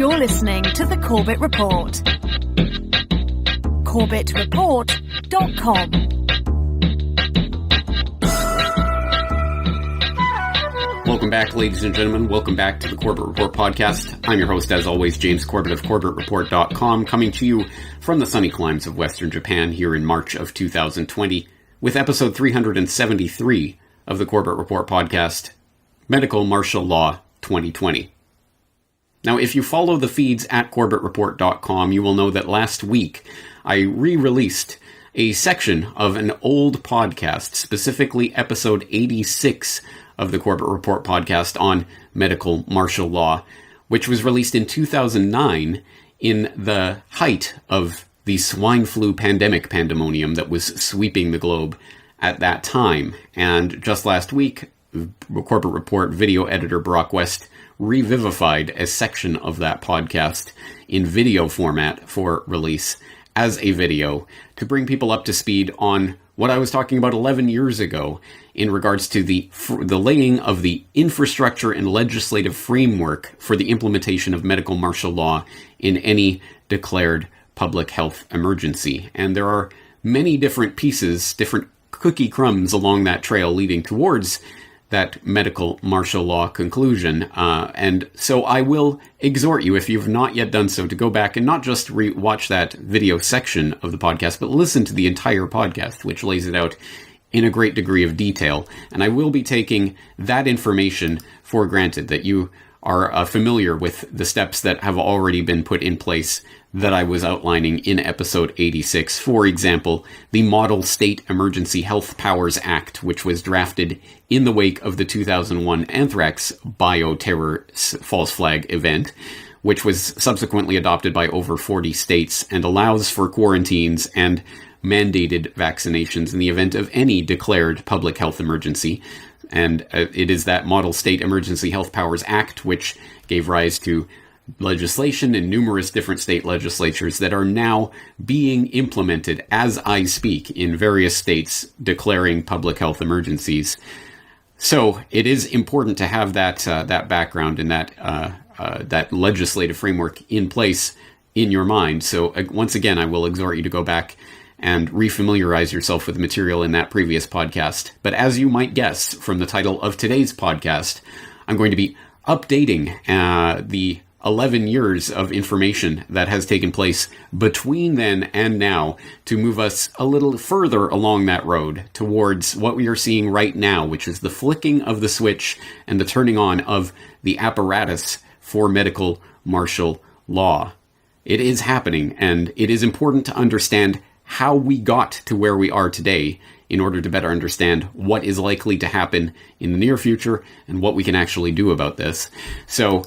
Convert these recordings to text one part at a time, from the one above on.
You're listening to the Corbett Report. CorbettReport.com. Welcome back, ladies and gentlemen. Welcome back to the Corbett Report podcast. I'm your host, as always, James Corbett of CorbettReport.com, coming to you from the sunny climes of Western Japan here in March of 2020 with episode 373 of the Corbett Report podcast, Medical Martial Law 2020. Now, if you follow the feeds at CorbettReport.com, you will know that last week I re-released a section of an old podcast, specifically episode 86 of the Corbett Report podcast on medical martial law, which was released in 2009 in the height of the swine flu pandemic pandemonium that was sweeping the globe at that time. And just last week, Corbett Report video editor Brock West revivified a section of that podcast in video format for release as a video to bring people up to speed on what I was talking about 11 years ago in regards to the laying of the infrastructure and legislative framework for the implementation of medical martial law in any declared public health emergency. And there are many different pieces, different cookie crumbs along that trail leading towards that medical martial law conclusion. And so I will exhort you, if you've not yet done so, to go back and not just watch that video section of the podcast, but listen to the entire podcast, which lays it out in a great degree of detail. And I will be taking that information for granted, that you are familiar with the steps that have already been put in place that I was outlining in episode 86. For example, the Model State Emergency Health Powers Act, which was drafted in the wake of the 2001 anthrax bioterror false flag event, which was subsequently adopted by over 40 states and allows for quarantines and mandated vaccinations in the event of any declared public health emergency. And it is that Model State Emergency Health Powers Act which gave rise to legislation in numerous different state legislatures that are now being implemented as I speak in various states declaring public health emergencies. So it is important to have that background and that legislative framework in place in your mind. So once again, I will exhort you to go back and refamiliarize yourself with the material in that previous podcast. But as you might guess from the title of today's podcast, I'm going to be updating the 11 years of information that has taken place between then and now to move us a little further along that road towards what we are seeing right now, which is the flicking of the switch and the turning on of the apparatus for medical martial law. It is happening, and it is important to understand how we got to where we are today in order to better understand what is likely to happen in the near future and what we can actually do about this. So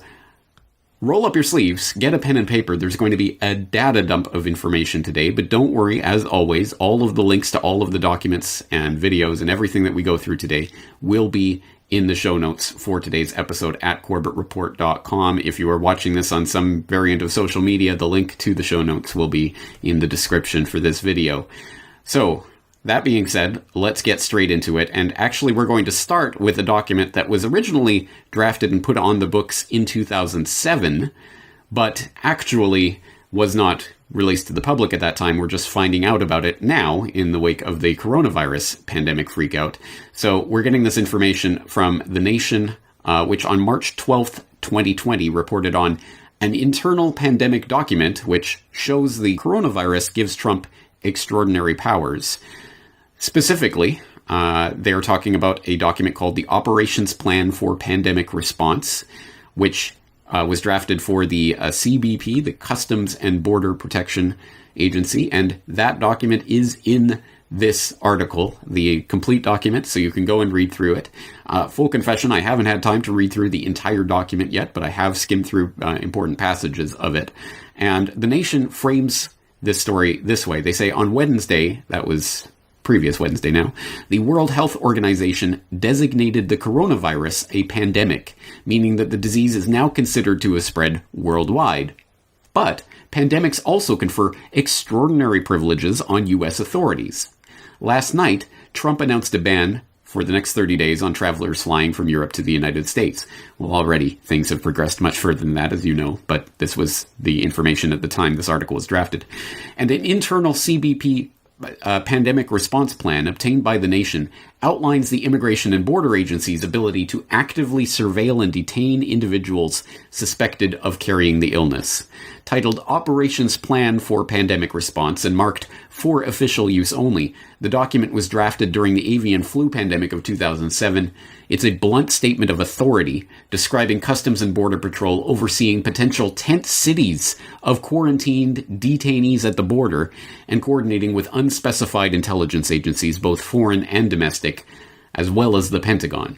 roll up your sleeves, get a pen and paper. There's going to be a data dump of information today, but don't worry, as always, all of the links to all of the documents and videos and everything that we go through today will be in the show notes for today's episode at CorbettReport.com. If you are watching this on some variant of social media, the link to the show notes will be in the description for this video. So, that being said, let's get straight into it. And actually, we're going to start with a document that was originally drafted and put on the books in 2007, but actually was not released to the public at that time. We're just finding out about it now in the wake of the coronavirus pandemic freakout. So we're getting this information from The Nation, which on March 12th, 2020 reported on an internal pandemic document which shows the coronavirus gives Trump extraordinary powers. Specifically, they are talking about a document called the Operations Plan for Pandemic Response, which was drafted for the CBP, the Customs and Border Protection Agency, and that document is in this article, the complete document, so you can go and read through it. Full confession, I haven't had time to read through the entire document yet, but I have skimmed through important passages of it. And The Nation frames this story this way. They say, on Wednesday, that was previous Wednesday now, the World Health Organization designated the coronavirus a pandemic, meaning that the disease is now considered to have spread worldwide. But pandemics also confer extraordinary privileges on U.S. authorities. Last night, Trump announced a ban for the next 30 days on travelers flying from Europe to the United States. Well, already things have progressed much further than that, as you know, but this was the information at the time this article was drafted. And an internal CBP pandemic response plan obtained by the nation outlines the Immigration and Border Agency's ability to actively surveil and detain individuals suspected of carrying the illness. Titled Operations Plan for Pandemic Response and marked for official use only, the document was drafted during the avian flu pandemic of 2007. It's a blunt statement of authority describing Customs and Border Patrol overseeing potential tent cities of quarantined detainees at the border and coordinating with unspecified intelligence agencies, both foreign and domestic, as well as the Pentagon.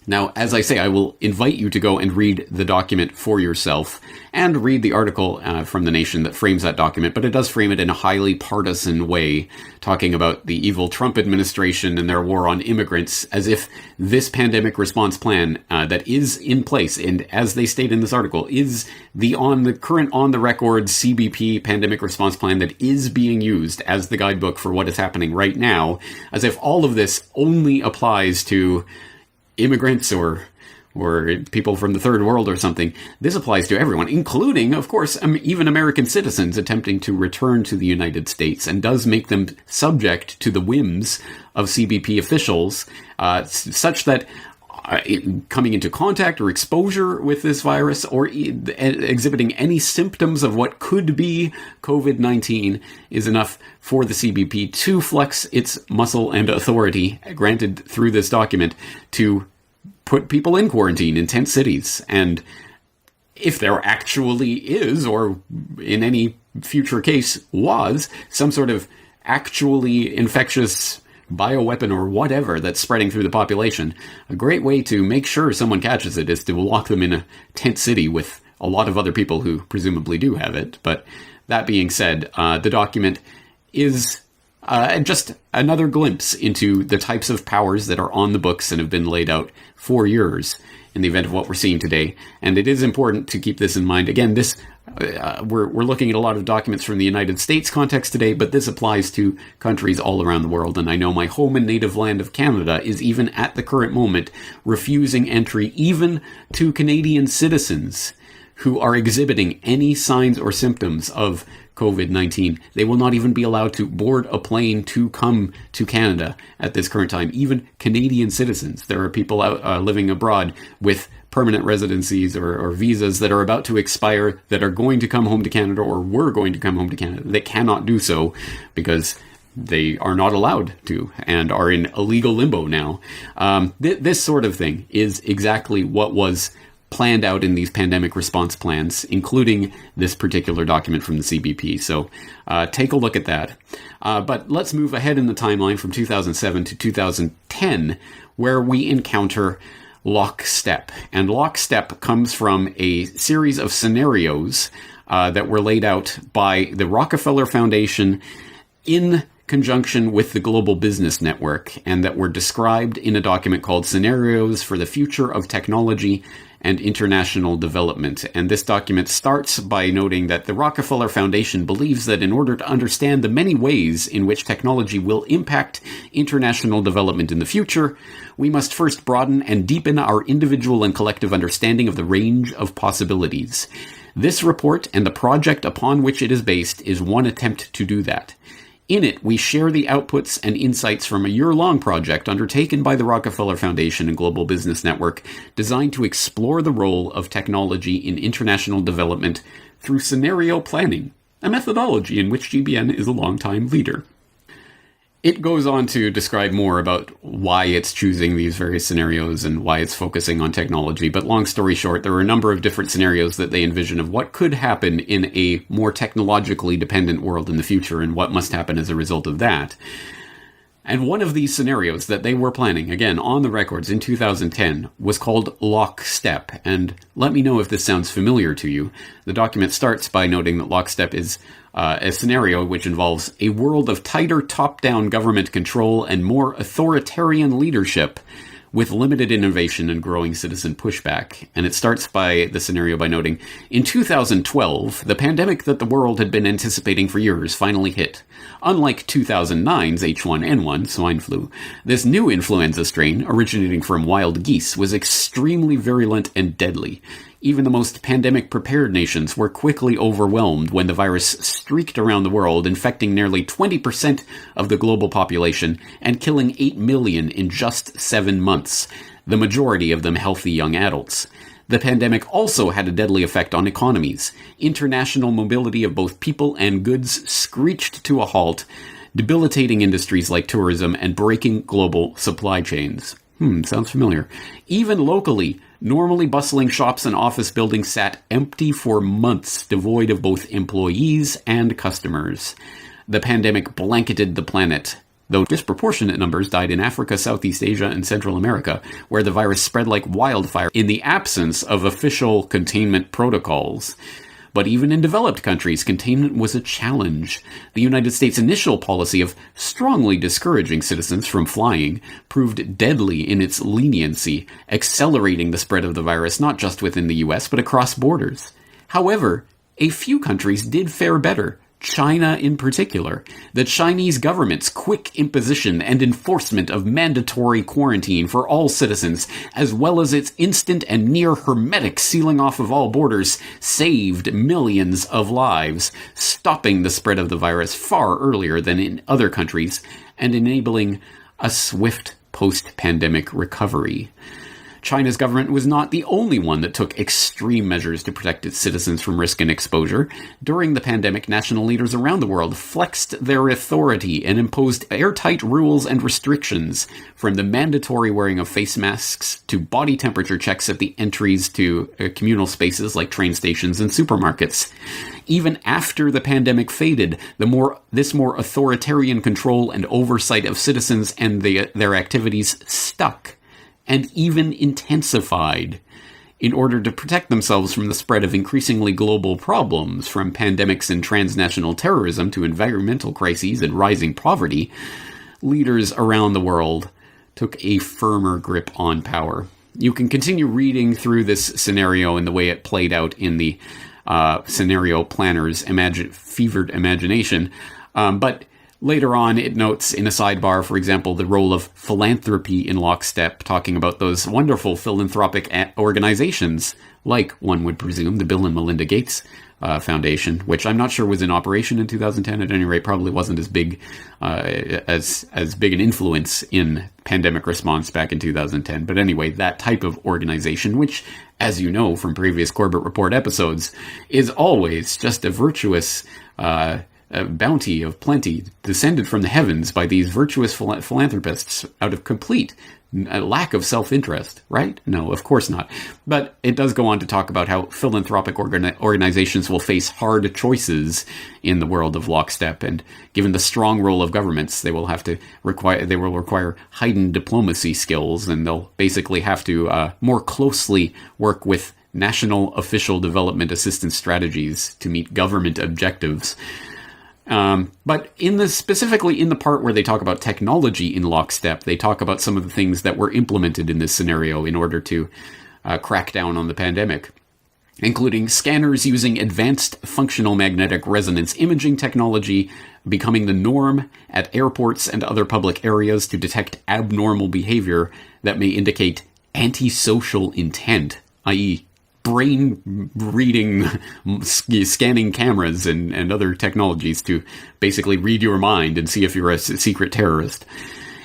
Now, as I say, I will invite you to go and read the document for yourself and read the article from The Nation that frames that document, but it does frame it in a highly partisan way, talking about the evil Trump administration and their war on immigrants, as if this pandemic response plan that is in place, and as they state in this article, is the current on-the-record CBP pandemic response plan that is being used as the guidebook for what is happening right now, as if all of this only applies to immigrants or people from the third world or something. This applies to everyone, including, of course, even American citizens attempting to return to the United States, and does make them subject to the whims of CBP officials, such that coming into contact or exposure with this virus or exhibiting any symptoms of what could be COVID-19 is enough for the CBP to flex its muscle and authority granted through this document to put people in quarantine in tent cities. And if there actually is, or in any future case was, some sort of actually infectious bioweapon or whatever that's spreading through the population, a great way to make sure someone catches it is to lock them in a tent city with a lot of other people who presumably do have it. But that being said, the document is just another glimpse into the types of powers that are on the books and have been laid out for years in the event of what we're seeing today. And it is important to keep this in mind. Again, this we're looking at a lot of documents from the United States context today, but this applies to countries all around the world. And I know my home and native land of Canada is even at the current moment refusing entry even to Canadian citizens who are exhibiting any signs or symptoms of COVID-19. They will not even be allowed to board a plane to come to Canada at this current time. Even Canadian citizens. There are people out living abroad with permanent residencies or visas that are about to expire that are going to come home to Canada or were going to come home to Canada. They cannot do so because they are not allowed to and are in illegal limbo now. This sort of thing is exactly what was planned out in these pandemic response plans, including this particular document from the CBP. So take a look at that. But let's move ahead in the timeline from 2007 to 2010, where we encounter lockstep. And lockstep comes from a series of scenarios that were laid out by the Rockefeller Foundation in conjunction with the Global Business Network, and that were described in a document called Scenarios for the Future of Technology and International Development. And this document starts by noting that the Rockefeller Foundation believes that in order to understand the many ways in which technology will impact international development in the future, we must first broaden and deepen our individual and collective understanding of the range of possibilities. This report and the project upon which it is based is one attempt to do that. In it, we share the outputs and insights from a year-long project undertaken by the Rockefeller Foundation and Global Business Network, designed to explore the role of technology in international development through scenario planning, a methodology in which GBN is a longtime leader. It goes on to describe more about why it's choosing these various scenarios and why it's focusing on technology. But long story short, there are a number of different scenarios that they envision of what could happen in a more technologically dependent world in the future and what must happen as a result of that. And one of these scenarios that they were planning, again, on the records in 2010, was called Lockstep. And let me know if this sounds familiar to you. The document starts by noting that Lockstep is a scenario which involves a world of tighter top-down government control and more authoritarian leadership, with limited innovation and growing citizen pushback. And it starts by the scenario by noting, in 2012, the pandemic that the world had been anticipating for years finally hit. Unlike 2009's H1N1 swine flu, this new influenza strain, originating from wild geese, was extremely virulent and deadly. Even the most pandemic-prepared nations were quickly overwhelmed when the virus streaked around the world, infecting nearly 20% of the global population and killing 8 million in just 7 months, the majority of them healthy young adults. The pandemic also had a deadly effect on economies. International mobility of both people and goods screeched to a halt, debilitating industries like tourism and breaking global supply chains. Sounds familiar. Even locally, normally bustling shops and office buildings sat empty for months, devoid of both employees and customers. The pandemic blanketed the planet, though disproportionate numbers died in Africa, Southeast Asia, and Central America, where the virus spread like wildfire in the absence of official containment protocols. But even in developed countries, containment was a challenge. The United States' initial policy of strongly discouraging citizens from flying proved deadly in its leniency, accelerating the spread of the virus not just within the US, but across borders. However, a few countries did fare better. China in particular. The Chinese government's quick imposition and enforcement of mandatory quarantine for all citizens, as well as its instant and near hermetic sealing off of all borders, saved millions of lives, stopping the spread of the virus far earlier than in other countries, and enabling a swift post-pandemic recovery. China's government was not the only one that took extreme measures to protect its citizens from risk and exposure. During the pandemic, national leaders around the world flexed their authority and imposed airtight rules and restrictions, from the mandatory wearing of face masks to body temperature checks at the entries to communal spaces like train stations and supermarkets. Even after the pandemic faded, this more authoritarian control and oversight of citizens and their activities stuck, and even intensified. In order to protect themselves from the spread of increasingly global problems, from pandemics and transnational terrorism to environmental crises and rising poverty, leaders around the world took a firmer grip on power. You can continue reading through this scenario and the way it played out in the scenario planner's fevered imagination, but later on, it notes in a sidebar, for example, the role of philanthropy in lockstep, talking about those wonderful philanthropic organizations, like, one would presume, the Bill and Melinda Gates Foundation, which I'm not sure was in operation in 2010. At any rate, probably wasn't as big as big an influence in pandemic response back in 2010. But anyway, that type of organization, which, as you know from previous Corbett Report episodes, is always just a virtuous a bounty of plenty descended from the heavens by these virtuous philanthropists out of complete lack of self-interest, right? No, of course not. But it does go on to talk about how philanthropic organizations will face hard choices in the world of lockstep, and given the strong role of governments, they will require heightened diplomacy skills, and they'll basically have to more closely work with national official development assistance strategies to meet government objectives. But specifically in the part where they talk about technology in lockstep, they talk about some of the things that were implemented in this scenario in order to crack down on the pandemic, including scanners using advanced functional magnetic resonance imaging technology becoming the norm at airports and other public areas to detect abnormal behavior that may indicate antisocial intent, i.e., brain reading, scanning cameras and other technologies to basically read your mind and see if you're a secret terrorist.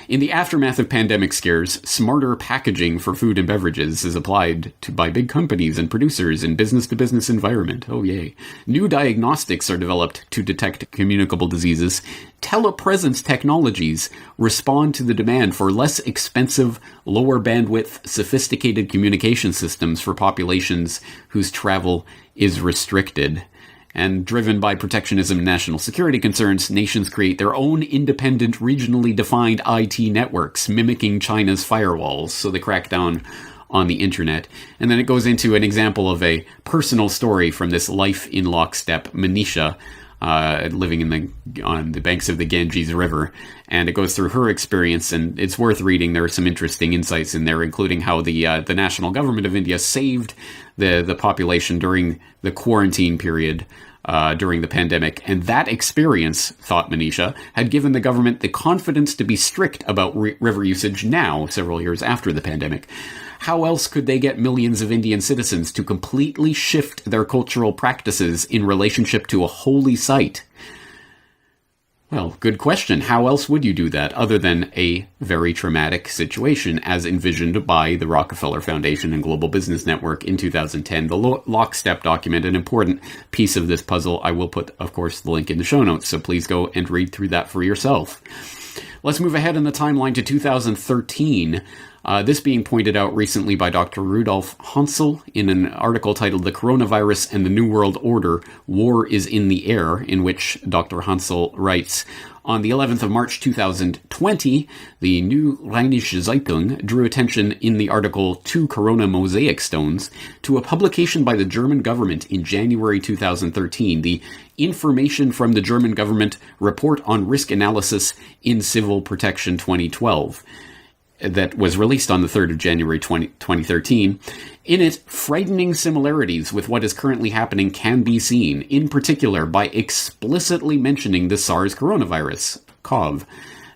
In the aftermath of pandemic scares, smarter packaging for food and beverages is applied by big companies and producers in business-to-business environment. Oh, yay. New diagnostics are developed to detect communicable diseases. Telepresence technologies respond to the demand for less expensive, lower bandwidth, sophisticated communication systems for populations whose travel is restricted. And driven by protectionism and national security concerns, nations create their own independent, regionally defined IT networks, mimicking China's firewalls, so they crack down on the internet. And then it goes into an example of a personal story from this Life in Lockstep, Manisha, living on the banks of the Ganges River. And it goes through her experience, and it's worth reading. There are some interesting insights in there, including how the national government of India saved the population during the quarantine period during the pandemic. And that experience, thought Manisha, had given the government the confidence to be strict about river usage now, several years after the pandemic. How else could they get millions of Indian citizens to completely shift their cultural practices in relationship to a holy site? Well, good question. How else would you do that other than a very traumatic situation as envisioned by the Rockefeller Foundation and Global Business Network in 2010? The Lockstep document, an important piece of this puzzle. I will put, of course, the link in the show notes, so please go and read through that for yourself. Let's move ahead in the timeline to 2013. This being pointed out recently by Dr. Rudolf Hansel in an article titled The Coronavirus and the New World Order, War is in the Air, in which Dr. Hansel writes, on the 11th of March 2020, the New Rheinische Zeitung drew attention in the article Two Corona Mosaic Stones to a publication by the German government in January 2013, the Information from the German Government Report on Risk Analysis in Civil Protection 2012. That was released on the 3rd of January 2013. In it, frightening similarities with what is currently happening can be seen, in particular by explicitly mentioning the SARS coronavirus, CoV.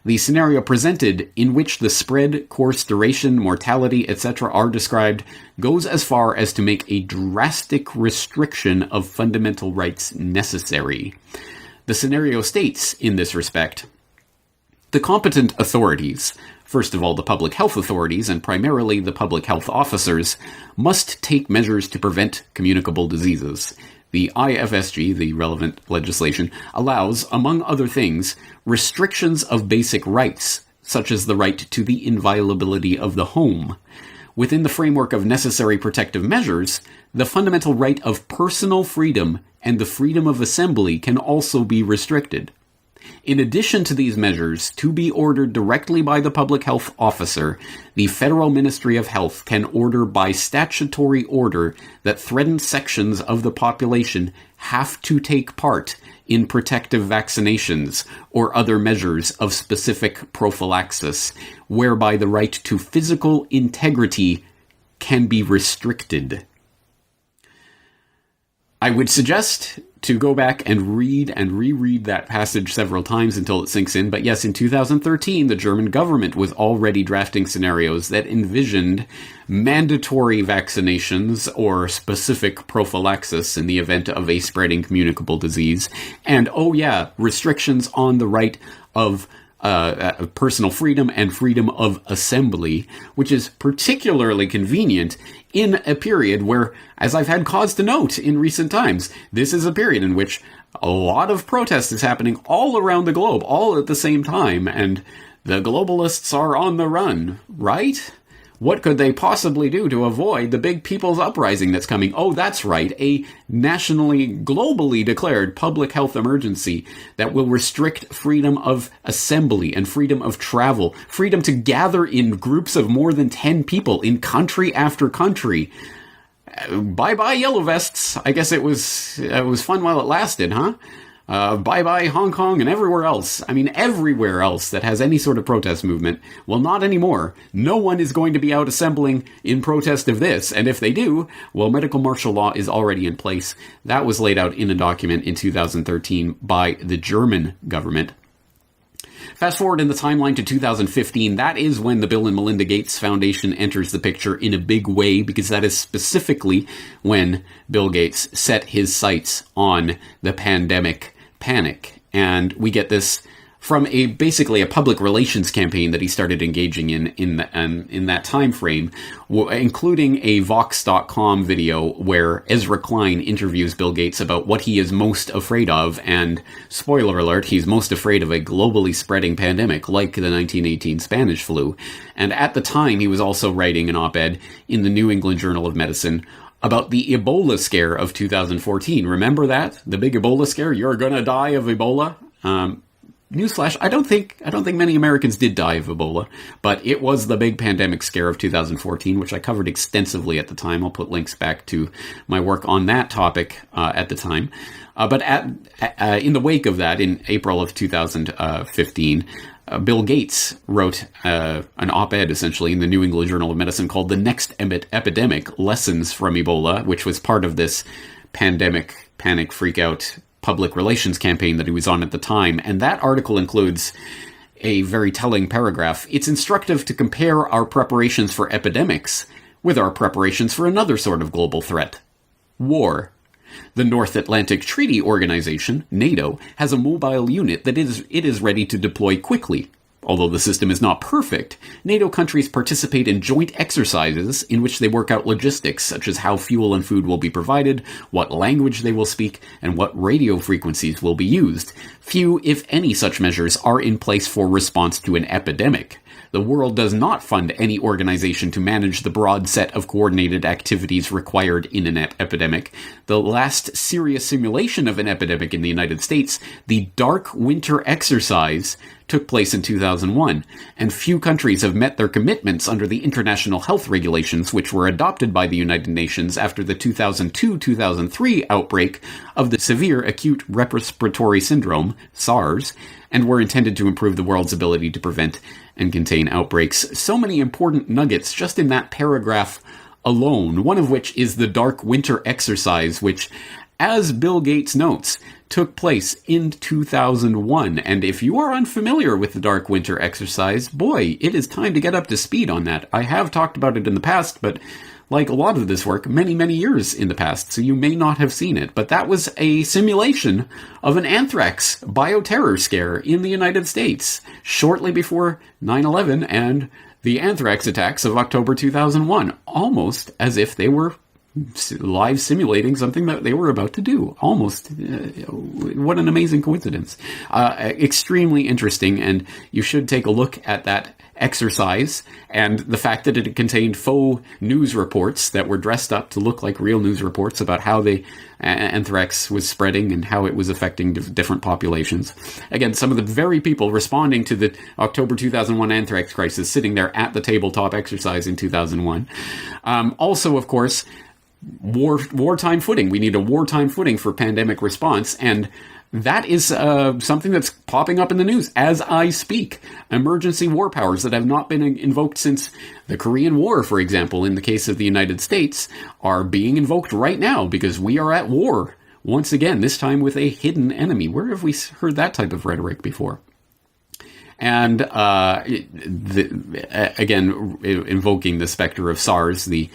The scenario presented, in which the spread, course, duration, mortality, etc. are described, goes as far as to make a drastic restriction of fundamental rights necessary. The scenario states, in this respect, the competent authorities, first of all, the public health authorities, and primarily the public health officers, must take measures to prevent communicable diseases. The IFSG, the relevant legislation, allows, among other things, restrictions of basic rights, such as the right to the inviolability of the home. Within the framework of necessary protective measures, the fundamental right of personal freedom and the freedom of assembly can also be restricted. In addition to these measures, to be ordered directly by the public health officer, the Federal Ministry of Health can order by statutory order that threatened sections of the population have to take part in protective vaccinations or other measures of specific prophylaxis, whereby the right to physical integrity can be restricted. I would suggest to go back and read and reread that passage several times until it sinks in. But yes, in 2013, the German government was already drafting scenarios that envisioned mandatory vaccinations or specific prophylaxis in the event of a spreading communicable disease. And, restrictions on the right of personal freedom and freedom of assembly, which is particularly convenient in a period where, as I've had cause to note in recent times, this is a period in which a lot of protest is happening all around the globe, all at the same time, and the globalists are on the run, right? What could they possibly do to avoid the big people's uprising that's coming? Oh, that's right, a nationally, globally declared public health emergency that will restrict freedom of assembly and freedom of travel, freedom to gather in groups of more than 10 people in country after country. Bye-bye yellow vests. I guess it was fun while it lasted, huh? Bye-bye Hong Kong and everywhere else. I mean, everywhere else that has any sort of protest movement. Well, not anymore. No one is going to be out assembling in protest of this. And if they do, well, medical martial law is already in place. That was laid out in a document in 2013 by the German government. Fast forward in the timeline to 2015, that is when the Bill and Melinda Gates Foundation enters the picture in a big way, because that is specifically when Bill Gates set his sights on the pandemic panic. And we get this from basically a public relations campaign that he started engaging in that time frame, including a Vox.com video where Ezra Klein interviews Bill Gates about what he is most afraid of, and spoiler alert, he's most afraid of a globally spreading pandemic like the 1918 Spanish flu. And at the time, he was also writing an op-ed in the New England Journal of Medicine about the Ebola scare of 2014. Remember that? The big Ebola scare? You're gonna die of Ebola? newsflash, I don't think many Americans did die of Ebola, but it was the big pandemic scare of 2014, which I covered extensively at the time. I'll put links back to my work on that topic at the time. But in the wake of that, in April of 2015, Bill Gates wrote an op-ed, essentially, in the New England Journal of Medicine called The Next Epidemic, Lessons from Ebola, which was part of this pandemic, panic, freak-out public relations campaign that he was on at the time. And that article includes a very telling paragraph. It's instructive to compare our preparations for epidemics with our preparations for another sort of global threat: war. The North Atlantic Treaty Organization, NATO, has a mobile unit that it is ready to deploy quickly. Although the system is not perfect, NATO countries participate in joint exercises in which they work out logistics, such as how fuel and food will be provided, what language they will speak, and what radio frequencies will be used. Few, if any, such measures are in place for response to an epidemic. The world does not fund any organization to manage the broad set of coordinated activities required in an epidemic. The last serious simulation of an epidemic in the United States, the Dark Winter Exercise, took place in 2001, and few countries have met their commitments under the international health regulations which were adopted by the United Nations after the 2002-2003 outbreak of the Severe Acute Respiratory Syndrome, SARS, and were intended to improve the world's ability to prevent and contain outbreaks. So many important nuggets just in that paragraph alone, one of which is the Dark Winter Exercise, which, as Bill Gates notes, took place in 2001. And if you are unfamiliar with the Dark Winter Exercise, boy, it is time to get up to speed on that. I have talked about it in the past, but like a lot of this work, many, many years in the past, so you may not have seen it. But that was a simulation of an anthrax bioterror scare in the United States, shortly before 9/11 and the anthrax attacks of October 2001, almost as if they were live simulating something that they were about to do. Almost. What an amazing coincidence. Extremely interesting, and you should take a look at that exercise and the fact that it contained faux news reports that were dressed up to look like real news reports about how the anthrax was spreading and how it was affecting different populations. Again, some of the very people responding to the October 2001 anthrax crisis sitting there at the tabletop exercise in 2001. Also, of course, wartime footing. We need a wartime footing for pandemic response, and that is something that's popping up in the news as I speak. Emergency war powers that have not been invoked since the Korean War, for example, in the case of the United States, are being invoked right now because we are at war once again, this time with a hidden enemy. Where have we heard that type of rhetoric before? And again, invoking the specter of SARS, the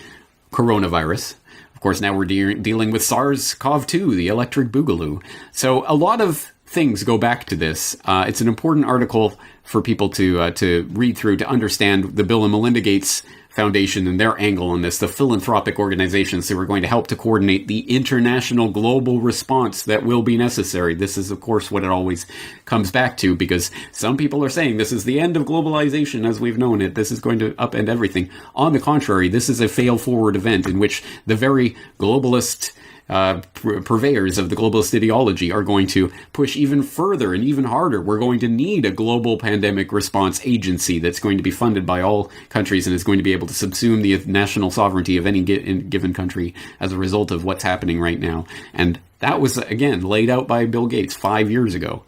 coronavirus. Of course, now we're dealing with SARS-CoV-2, the electric boogaloo. So a lot of things go back to this. It's an important article for people to read through to understand the Bill and Melinda Gates Foundation and their angle on this, the philanthropic organizations who are going to help to coordinate the international global response that will be necessary. This is, of course, what it always comes back to, because some people are saying this is the end of globalization as we've known it. This is going to upend everything. On the contrary, this is a fail-forward event in which the very globalist purveyors of the globalist ideology are going to push even further and even harder. We're going to need a global pandemic response agency that's going to be funded by all countries and is going to be able to subsume the national sovereignty of any given country as a result of what's happening right now. And that was, again, laid out by Bill Gates 5 years ago.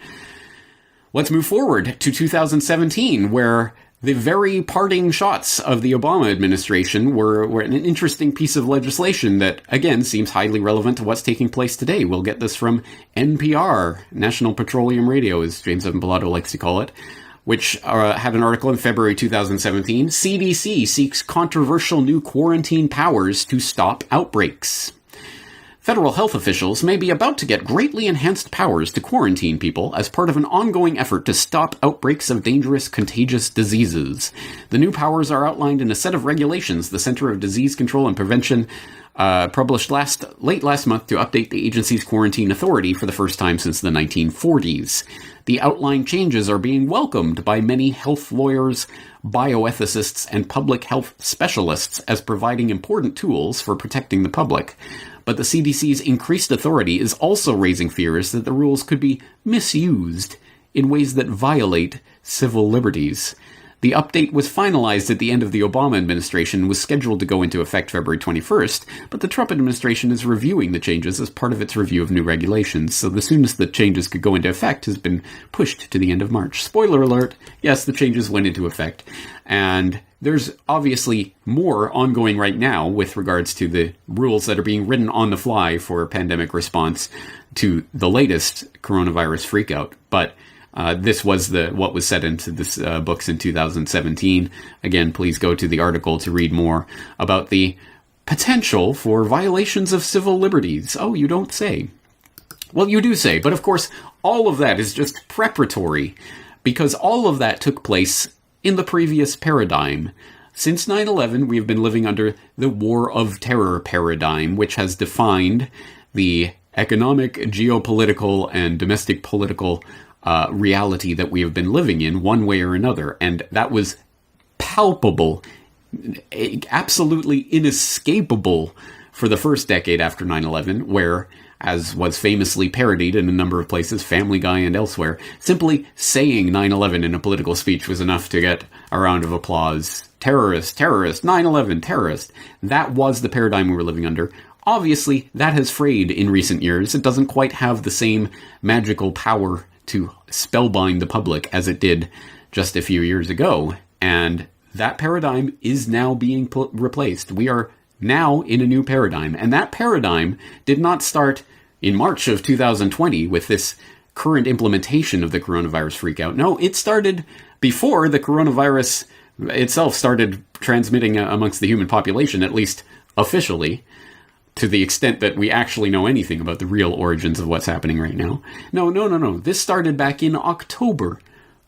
Let's move forward to 2017, where the very parting shots of the Obama administration were an interesting piece of legislation that, again, seems highly relevant to what's taking place today. We'll get this from NPR, National Petroleum Radio, as James Evan Pilato likes to call it, which had an article in February 2017. CDC seeks controversial new quarantine powers to stop outbreaks. Federal health officials may be about to get greatly enhanced powers to quarantine people as part of an ongoing effort to stop outbreaks of dangerous, contagious diseases. The new powers are outlined in a set of regulations the Center of Disease Control and Prevention published late last month to update the agency's quarantine authority for the first time since the 1940s. The outlined changes are being welcomed by many health lawyers, bioethicists, and public health specialists as providing important tools for protecting the public. But the CDC's increased authority is also raising fears that the rules could be misused in ways that violate civil liberties. The update was finalized at the end of the Obama administration and was scheduled to go into effect February 21st, but the Trump administration is reviewing the changes as part of its review of new regulations, so the soonest the changes could go into effect has been pushed to the end of March. Spoiler alert, yes, the changes went into effect, and there's obviously more ongoing right now with regards to the rules that are being written on the fly for pandemic response to the latest coronavirus freakout, but this was what was set into this books in 2017. Again, please go to the article to read more about the potential for violations of civil liberties. Oh, you don't say. Well, you do say, but of course, all of that is just preparatory, because all of that took place in the previous paradigm. Since 9/11, we have been living under the War of Terror paradigm, which has defined the economic, geopolitical, and domestic political reality that we have been living in one way or another. And that was palpable, absolutely inescapable for the first decade after 9/11, where, as was famously parodied in a number of places, Family Guy and elsewhere, simply saying 9/11 in a political speech was enough to get a round of applause. Terrorist, terrorist, 9/11, terrorist. That was the paradigm we were living under. Obviously, that has frayed in recent years. It doesn't quite have the same magical power to spellbind the public as it did just a few years ago. And that paradigm is now being replaced. We are now in a new paradigm. And that paradigm did not start in March of 2020 with this current implementation of the coronavirus freakout. No, it started before the coronavirus itself started transmitting amongst the human population, at least officially, to the extent that we actually know anything about the real origins of what's happening right now. No. This started back in October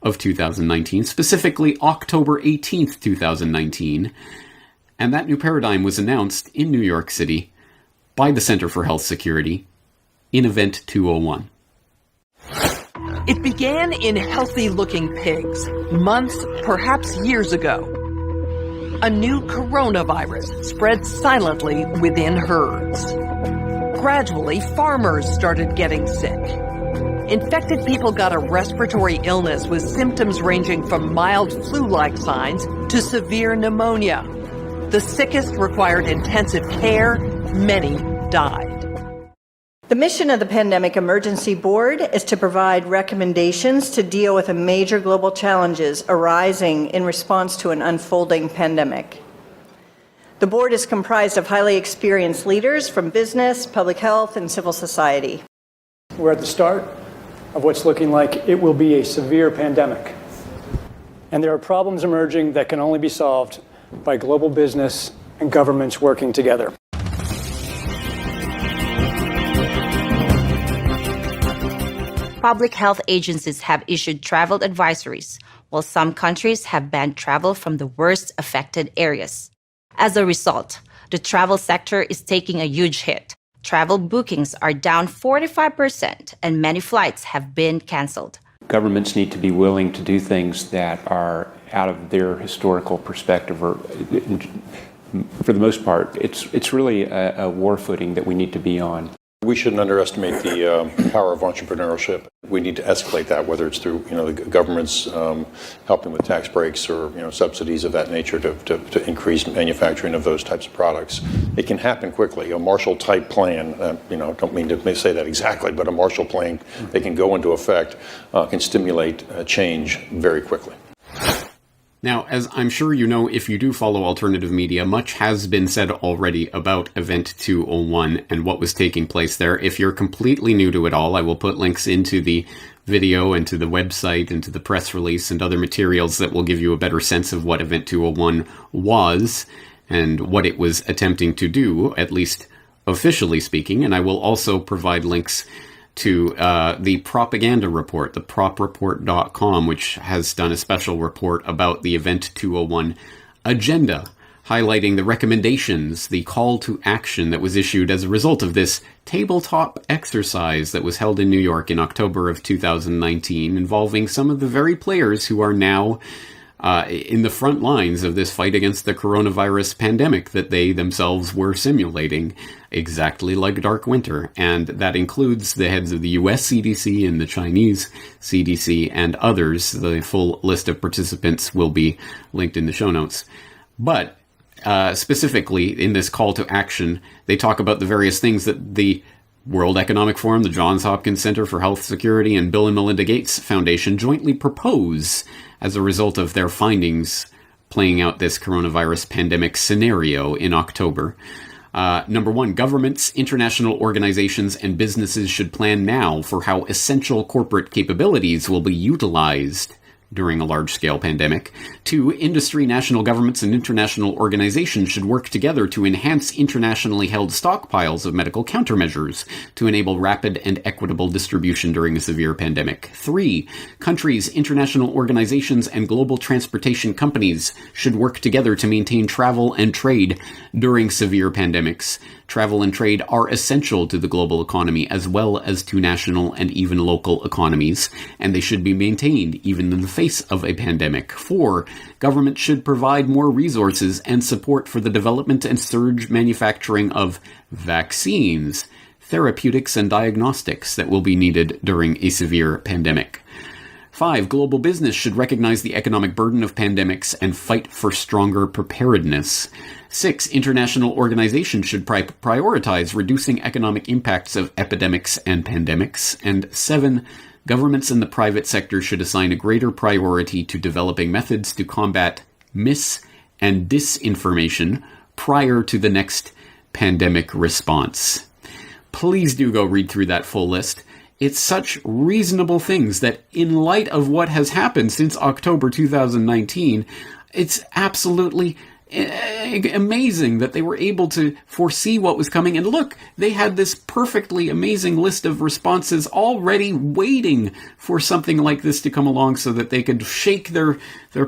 of 2019, specifically October 18th, 2019. And that new paradigm was announced in New York City by the Center for Health Security in Event 201. It began in healthy-looking pigs, months, perhaps years ago. A new coronavirus spread silently within herds. Gradually, farmers started getting sick. Infected people got a respiratory illness with symptoms ranging from mild flu-like signs to severe pneumonia. The sickest required intensive care. Many died. The mission of the Pandemic Emergency Board is to provide recommendations to deal with the major global challenges arising in response to an unfolding pandemic. The board is comprised of highly experienced leaders from business, public health, and civil society. We're at the start of what's looking like it will be a severe pandemic. And there are problems emerging that can only be solved by global business and governments working together. Public health agencies have issued travel advisories, while some countries have banned travel from the worst affected areas. As a result, the travel sector is taking a huge hit. Travel bookings are down 45%, and many flights have been canceled. Governments need to be willing to do things that are out of their historical perspective, or for the most part, it's really a war footing that we need to be on. We shouldn't underestimate the power of entrepreneurship. We need to escalate that, whether it's through the government's helping with tax breaks or subsidies of that nature to increase manufacturing of those types of products. It can happen quickly. A Marshall-type plan, don't mean to say that exactly, but a Marshall plan that can go into effect can stimulate change very quickly. Now, as I'm sure you know, if you do follow alternative media, much has been said already about Event 201 and what was taking place there. If you're completely new to it all, I will put links into the video and to the website and to the press release and other materials that will give you a better sense of what Event 201 was and what it was attempting to do, at least officially speaking. And I will also provide links to the propaganda report, the propreport.com, which has done a special report about the Event 201 agenda, highlighting the recommendations, the call to action that was issued as a result of this tabletop exercise that was held in New York in October of 2019, involving some of the very players who are now in the front lines of this fight against the coronavirus pandemic that they themselves were simulating, exactly like Dark Winter. And that includes the heads of the US CDC and the Chinese CDC and others. The full list of participants will be linked in the show notes. But specifically in this call to action, they talk about the various things that the World Economic Forum, the Johns Hopkins Center for Health Security, and Bill and Melinda Gates Foundation jointly propose as a result of their findings playing out this coronavirus pandemic scenario in October. Number one, governments, international organizations, and businesses should plan now for how essential corporate capabilities will be utilized during a large-scale pandemic. 2, industry, national governments, and international organizations should work together to enhance internationally held stockpiles of medical countermeasures to enable rapid and equitable distribution during a severe pandemic. 3, countries, international organizations, and global transportation companies should work together to maintain travel and trade during severe pandemics. Travel and trade are essential to the global economy as well as to national and even local economies, and they should be maintained even in the face of a pandemic. 4, government should provide more resources and support for the development and surge manufacturing of vaccines, therapeutics, and diagnostics that will be needed during a severe pandemic. 5, global business should recognize the economic burden of pandemics and fight for stronger preparedness. 6, international organizations should prioritize reducing economic impacts of epidemics and pandemics. And 7, governments and the private sector should assign a greater priority to developing methods to combat mis- and disinformation prior to the next pandemic response. Please do go read through that full list. It's such reasonable things that, in light of what has happened since October 2019, it's absolutely amazing that they were able to foresee what was coming. And look, they had this perfectly amazing list of responses already waiting for something like this to come along so that they could shake their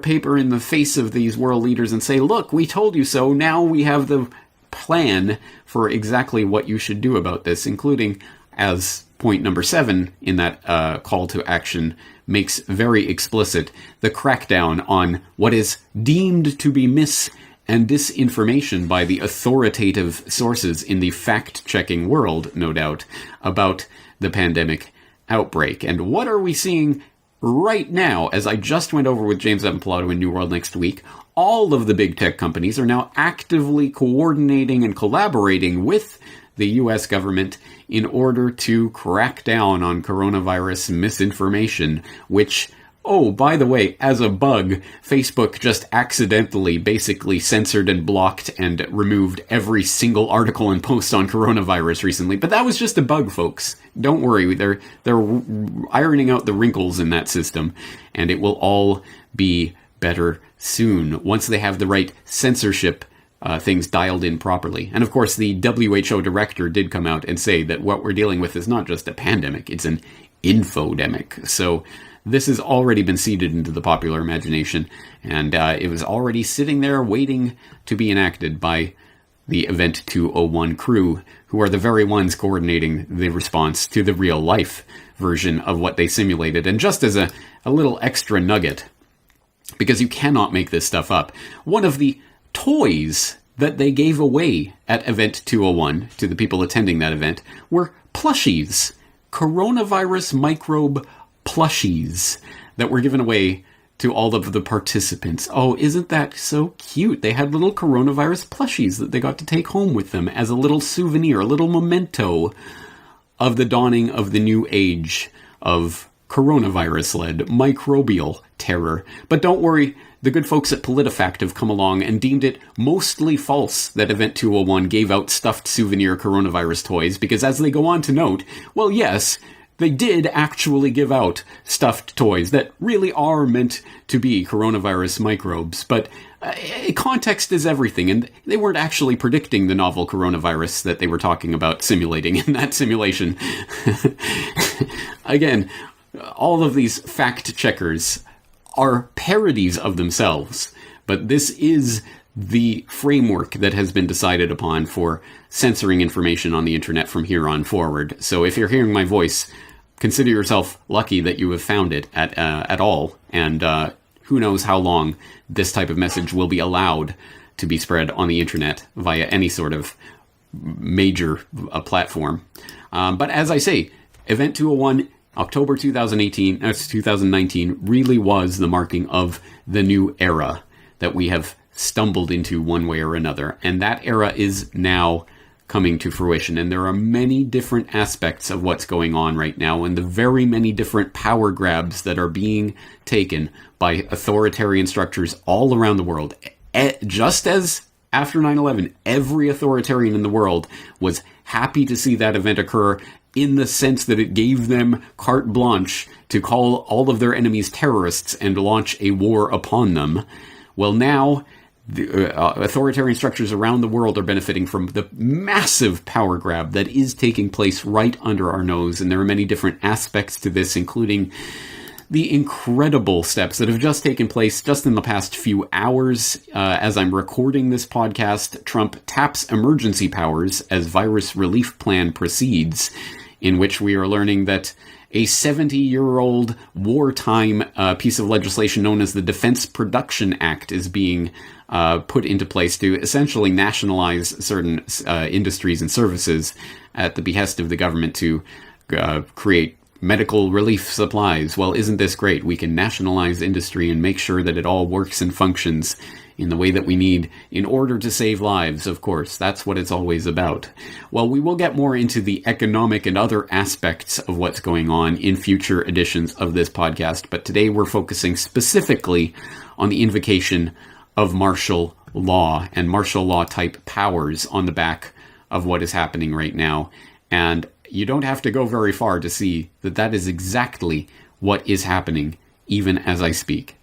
paper in the face of these world leaders and say, look, we told you so. Now we have the plan for exactly what you should do about this, including, as point number 7 in that call to action makes very explicit, the crackdown on what is deemed to be mis- and disinformation by the authoritative sources in the fact-checking world, no doubt, about the pandemic outbreak. And what are we seeing right now? As I just went over with James Evan Pilato in New World Next Week, all of the big tech companies are now actively coordinating and collaborating with the U.S. government in order to crack down on coronavirus misinformation, which, oh, by the way, as a bug, Facebook just accidentally basically censored and blocked and removed every single article and post on coronavirus recently. But that was just a bug, folks. Don't worry, they're ironing out the wrinkles in that system, and it will all be better soon once they have the right censorship things dialed in properly. And of course, the WHO director did come out and say that what we're dealing with is not just a pandemic, it's an infodemic. So this has already been seeded into the popular imagination, and it was already sitting there waiting to be enacted by the Event 201 crew, who are the very ones coordinating the response to the real-life version of what they simulated. And just as a little extra nugget, because you cannot make this stuff up, one of the toys that they gave away at Event 201 to the people attending that event were plushies, coronavirus microbe plushies that were given away to all of the participants. Oh, isn't that so cute? They had little coronavirus plushies that they got to take home with them as a little souvenir, a little memento of the dawning of the new age of coronavirus-led microbial terror. But don't worry, the good folks at PolitiFact have come along and deemed it mostly false that Event 201 gave out stuffed souvenir coronavirus toys, because as they go on to note, well, yes, they did actually give out stuffed toys that really are meant to be coronavirus microbes, but context is everything, and they weren't actually predicting the novel coronavirus that they were talking about simulating in that simulation. Again, all of these fact-checkers are parodies of themselves, but this is the framework that has been decided upon for censoring information on the internet from here on forward. So if you're hearing my voice, consider yourself lucky that you have found it at all, and who knows how long this type of message will be allowed to be spread on the internet via any sort of major platform. But as I say, Event 201, October 2019 really was the marking of the new era that we have stumbled into one way or another. And that era is now coming to fruition. And there are many different aspects of what's going on right now, and the very many different power grabs that are being taken by authoritarian structures all around the world. Just as after 9/11, every authoritarian in the world was happy to see that event occur, in the sense that it gave them carte blanche to call all of their enemies terrorists and launch a war upon them. Well, now the authoritarian structures around the world are benefiting from the massive power grab that is taking place right under our nose. And there are many different aspects to this, including the incredible steps that have just taken place just in the past few hours. As I'm recording this podcast, Trump taps emergency powers as virus relief plan proceeds, in which we are learning that a 70-year-old wartime piece of legislation known as the Defense Production Act is being put into place to essentially nationalize certain industries and services at the behest of the government to create medical relief supplies. Well, isn't this great? We can nationalize industry and make sure that it all works and functions in the way that we need in order to save lives, of course. That's what it's always about. Well, we will get more into the economic and other aspects of what's going on in future editions of this podcast, but today we're focusing specifically on the invocation of martial law and martial law type powers on the back of what is happening right now. And you don't have to go very far to see that that is exactly what is happening, even as I speak.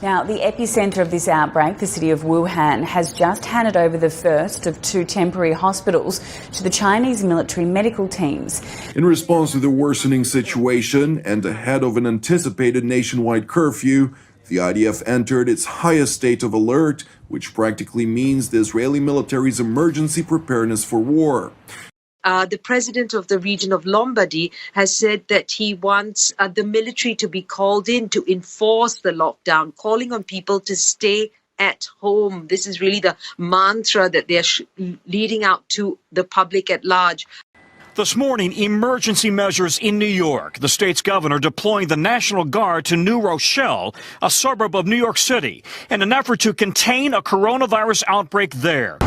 Now, the epicenter of this outbreak, the city of Wuhan, has just handed over the first of 2 temporary hospitals to the Chinese military medical teams. In response to the worsening situation and ahead of an anticipated nationwide curfew, the IDF entered its highest state of alert, which practically means the Israeli military's emergency preparedness for war. The president of the region of Lombardy has said that he wants the military to be called in to enforce the lockdown, calling on people to stay at home. This is really the mantra that they're leading out to the public at large. This morning, emergency measures in New York. The state's governor deploying the National Guard to New Rochelle, a suburb of New York City, in an effort to contain a coronavirus outbreak there.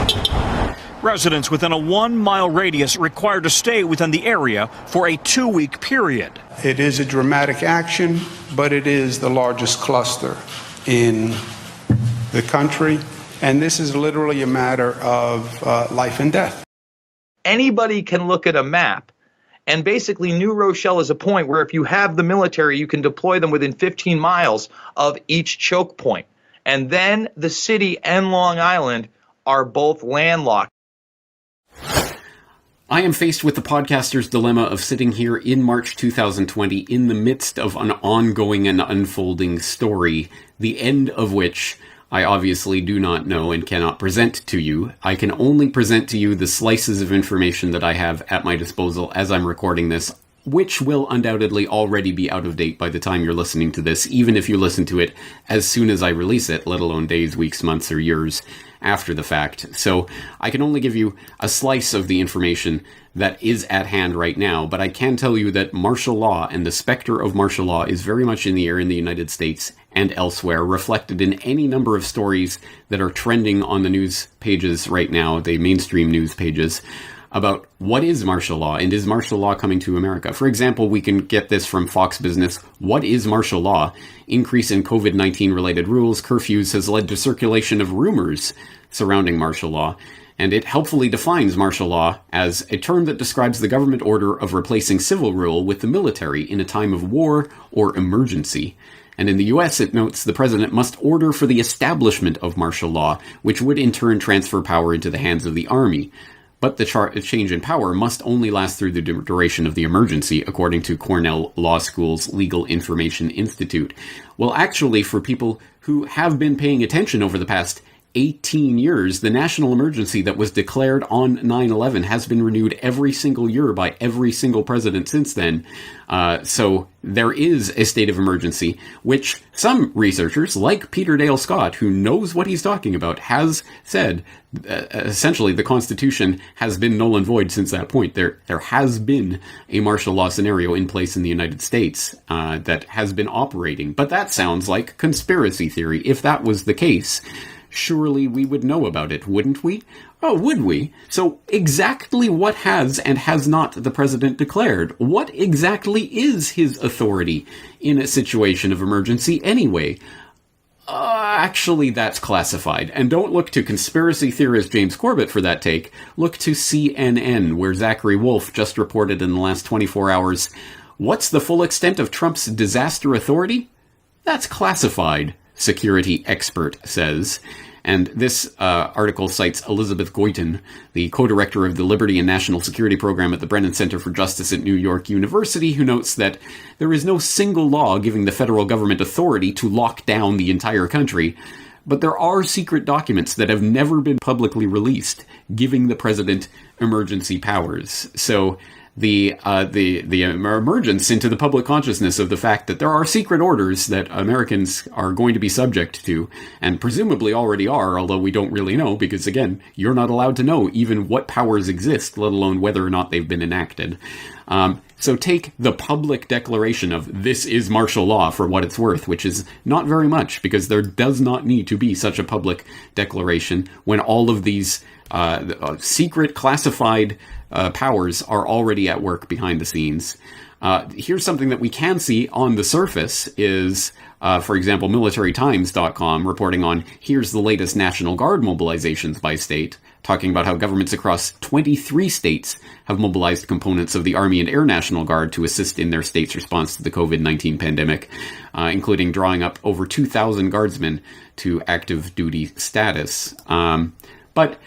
Residents within a 1-mile radius required to stay within the area for a 2-week period. It is a dramatic action, but it is the largest cluster in the country, and this is literally a matter of life and death. Anybody can look at a map, and basically New Rochelle is a point where if you have the military, you can deploy them within 15 miles of each choke point. And then the city and Long Island are both landlocked. I am faced with the podcaster's dilemma of sitting here in March 2020 in the midst of an ongoing and unfolding story, the end of which I obviously do not know and cannot present to you. I can only present to you the slices of information that I have at my disposal as I'm recording this, which will undoubtedly already be out of date by the time you're listening to this, even if you listen to it as soon as I release it, let alone days, weeks, months, or years after the fact. So I can only give you a slice of the information that is at hand right now, but I can tell you that martial law and the specter of martial law is very much in the air in the United States and elsewhere, reflected in any number of stories that are trending on the news pages right now, the mainstream news pages, about what is martial law and is martial law coming to America. For example, we can get this from Fox Business. What is martial law? Increase in COVID-19 related rules, curfews has led to circulation of rumors surrounding martial law, and it helpfully defines martial law as a term that describes the government order of replacing civil rule with the military in a time of war or emergency. And in the US, it notes the president must order for the establishment of martial law, which would in turn transfer power into the hands of the army. But the change in power must only last through the duration of the emergency, according to Cornell Law School's Legal Information Institute. Well, actually, for people who have been paying attention over the past 18 years, the national emergency that was declared on 9/11 has been renewed every single year by every single president since then. So there is a state of emergency, which some researchers, like Peter Dale Scott, who knows what he's talking about, has said essentially the Constitution has been null and void since that point. There has been a martial law scenario in place in the United States that has been operating. But that sounds like conspiracy theory. If that was the case, surely we would know about it, wouldn't we? Oh, would we? So exactly what has and has not the president declared? What exactly is his authority in a situation of emergency anyway? Actually, that's classified. And don't look to conspiracy theorist James Corbett for that take. Look to CNN, where Zachary Wolf just reported in the last 24 hours, what's the full extent of Trump's disaster authority? That's classified, security expert says. And this article cites Elizabeth Goitin, the co-director of the Liberty and National Security Program at the Brennan Center for Justice at New York University, who notes that there is no single law giving the federal government authority to lock down the entire country, but there are secret documents that have never been publicly released giving the president emergency powers. So the emergence into the public consciousness of the fact that there are secret orders that Americans are going to be subject to, and presumably already are, although we don't really know, because again, you're not allowed to know even what powers exist, let alone whether or not they've been enacted. So take the public declaration of this is martial law for what it's worth, which is not very much, because there does not need to be such a public declaration when all of these secret classified powers are already at work behind the scenes. Here's something that we can see on the surface is, for example, militarytimes.com reporting on here's the latest National Guard mobilizations by state, talking about how governments across 23 states have mobilized components of the Army and Air National Guard to assist in their state's response to the COVID-19 pandemic, including drawing up over 2,000 guardsmen to active duty status. But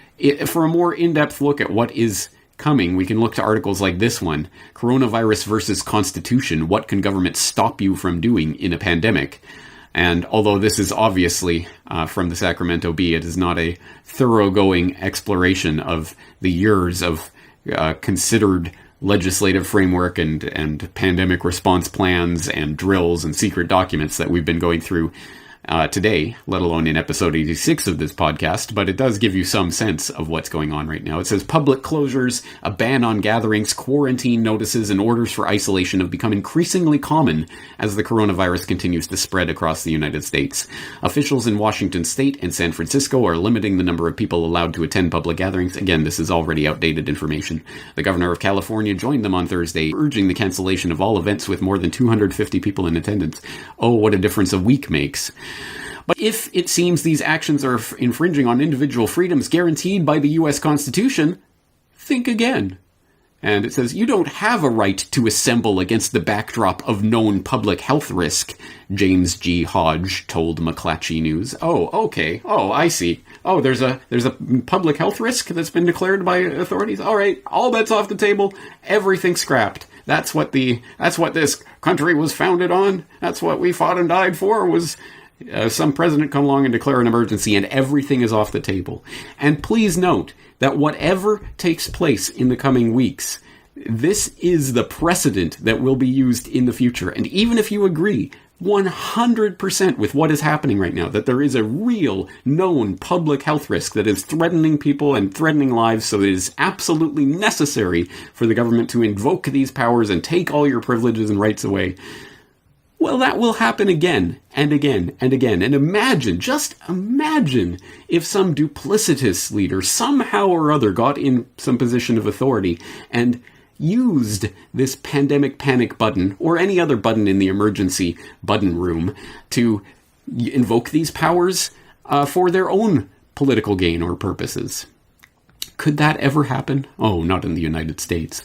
for a more in-depth look at what is coming, we can look to articles like this one, Coronavirus versus Constitution, What Can Government Stop You From Doing in a Pandemic? And although this is obviously from the Sacramento Bee, it is not a thoroughgoing exploration of the years of considered legislative framework and pandemic response plans and drills and secret documents that we've been going through today, let alone in episode 86 of this podcast, but it does give you some sense of what's going on right now. It says public closures, a ban on gatherings, quarantine notices, and orders for isolation have become increasingly common as the coronavirus continues to spread across the United States. Officials in Washington State and San Francisco are limiting the number of people allowed to attend public gatherings. Again, this is already outdated information. The governor of California joined them on Thursday, urging the cancellation of all events with more than 250 people in attendance. Oh, what a difference a week makes. But if it seems these actions are infringing on individual freedoms guaranteed by the U.S. Constitution, think again. And it says, you don't have a right to assemble against the backdrop of known public health risk, James G. Hodge told McClatchy News. Oh, okay. Oh, I see. Oh, there's a public health risk that's been declared by authorities? All right, all bets off the table. Everything scrapped. That's what this country was founded on. That's what we fought and died for, was some president come along and declare an emergency, and everything is off the table. And please note that whatever takes place in the coming weeks, this is the precedent that will be used in the future. And even if you agree 100% with what is happening right now, that there is a real known public health risk that is threatening people and threatening lives, so it is absolutely necessary for the government to invoke these powers and take all your privileges and rights away, well, that will happen again and again and again. And just imagine if some duplicitous leader somehow or other got in some position of authority and used this pandemic panic button or any other button in the emergency button room to invoke these powers for their own political gain or purposes. Could that ever happen? Oh, not in the United States.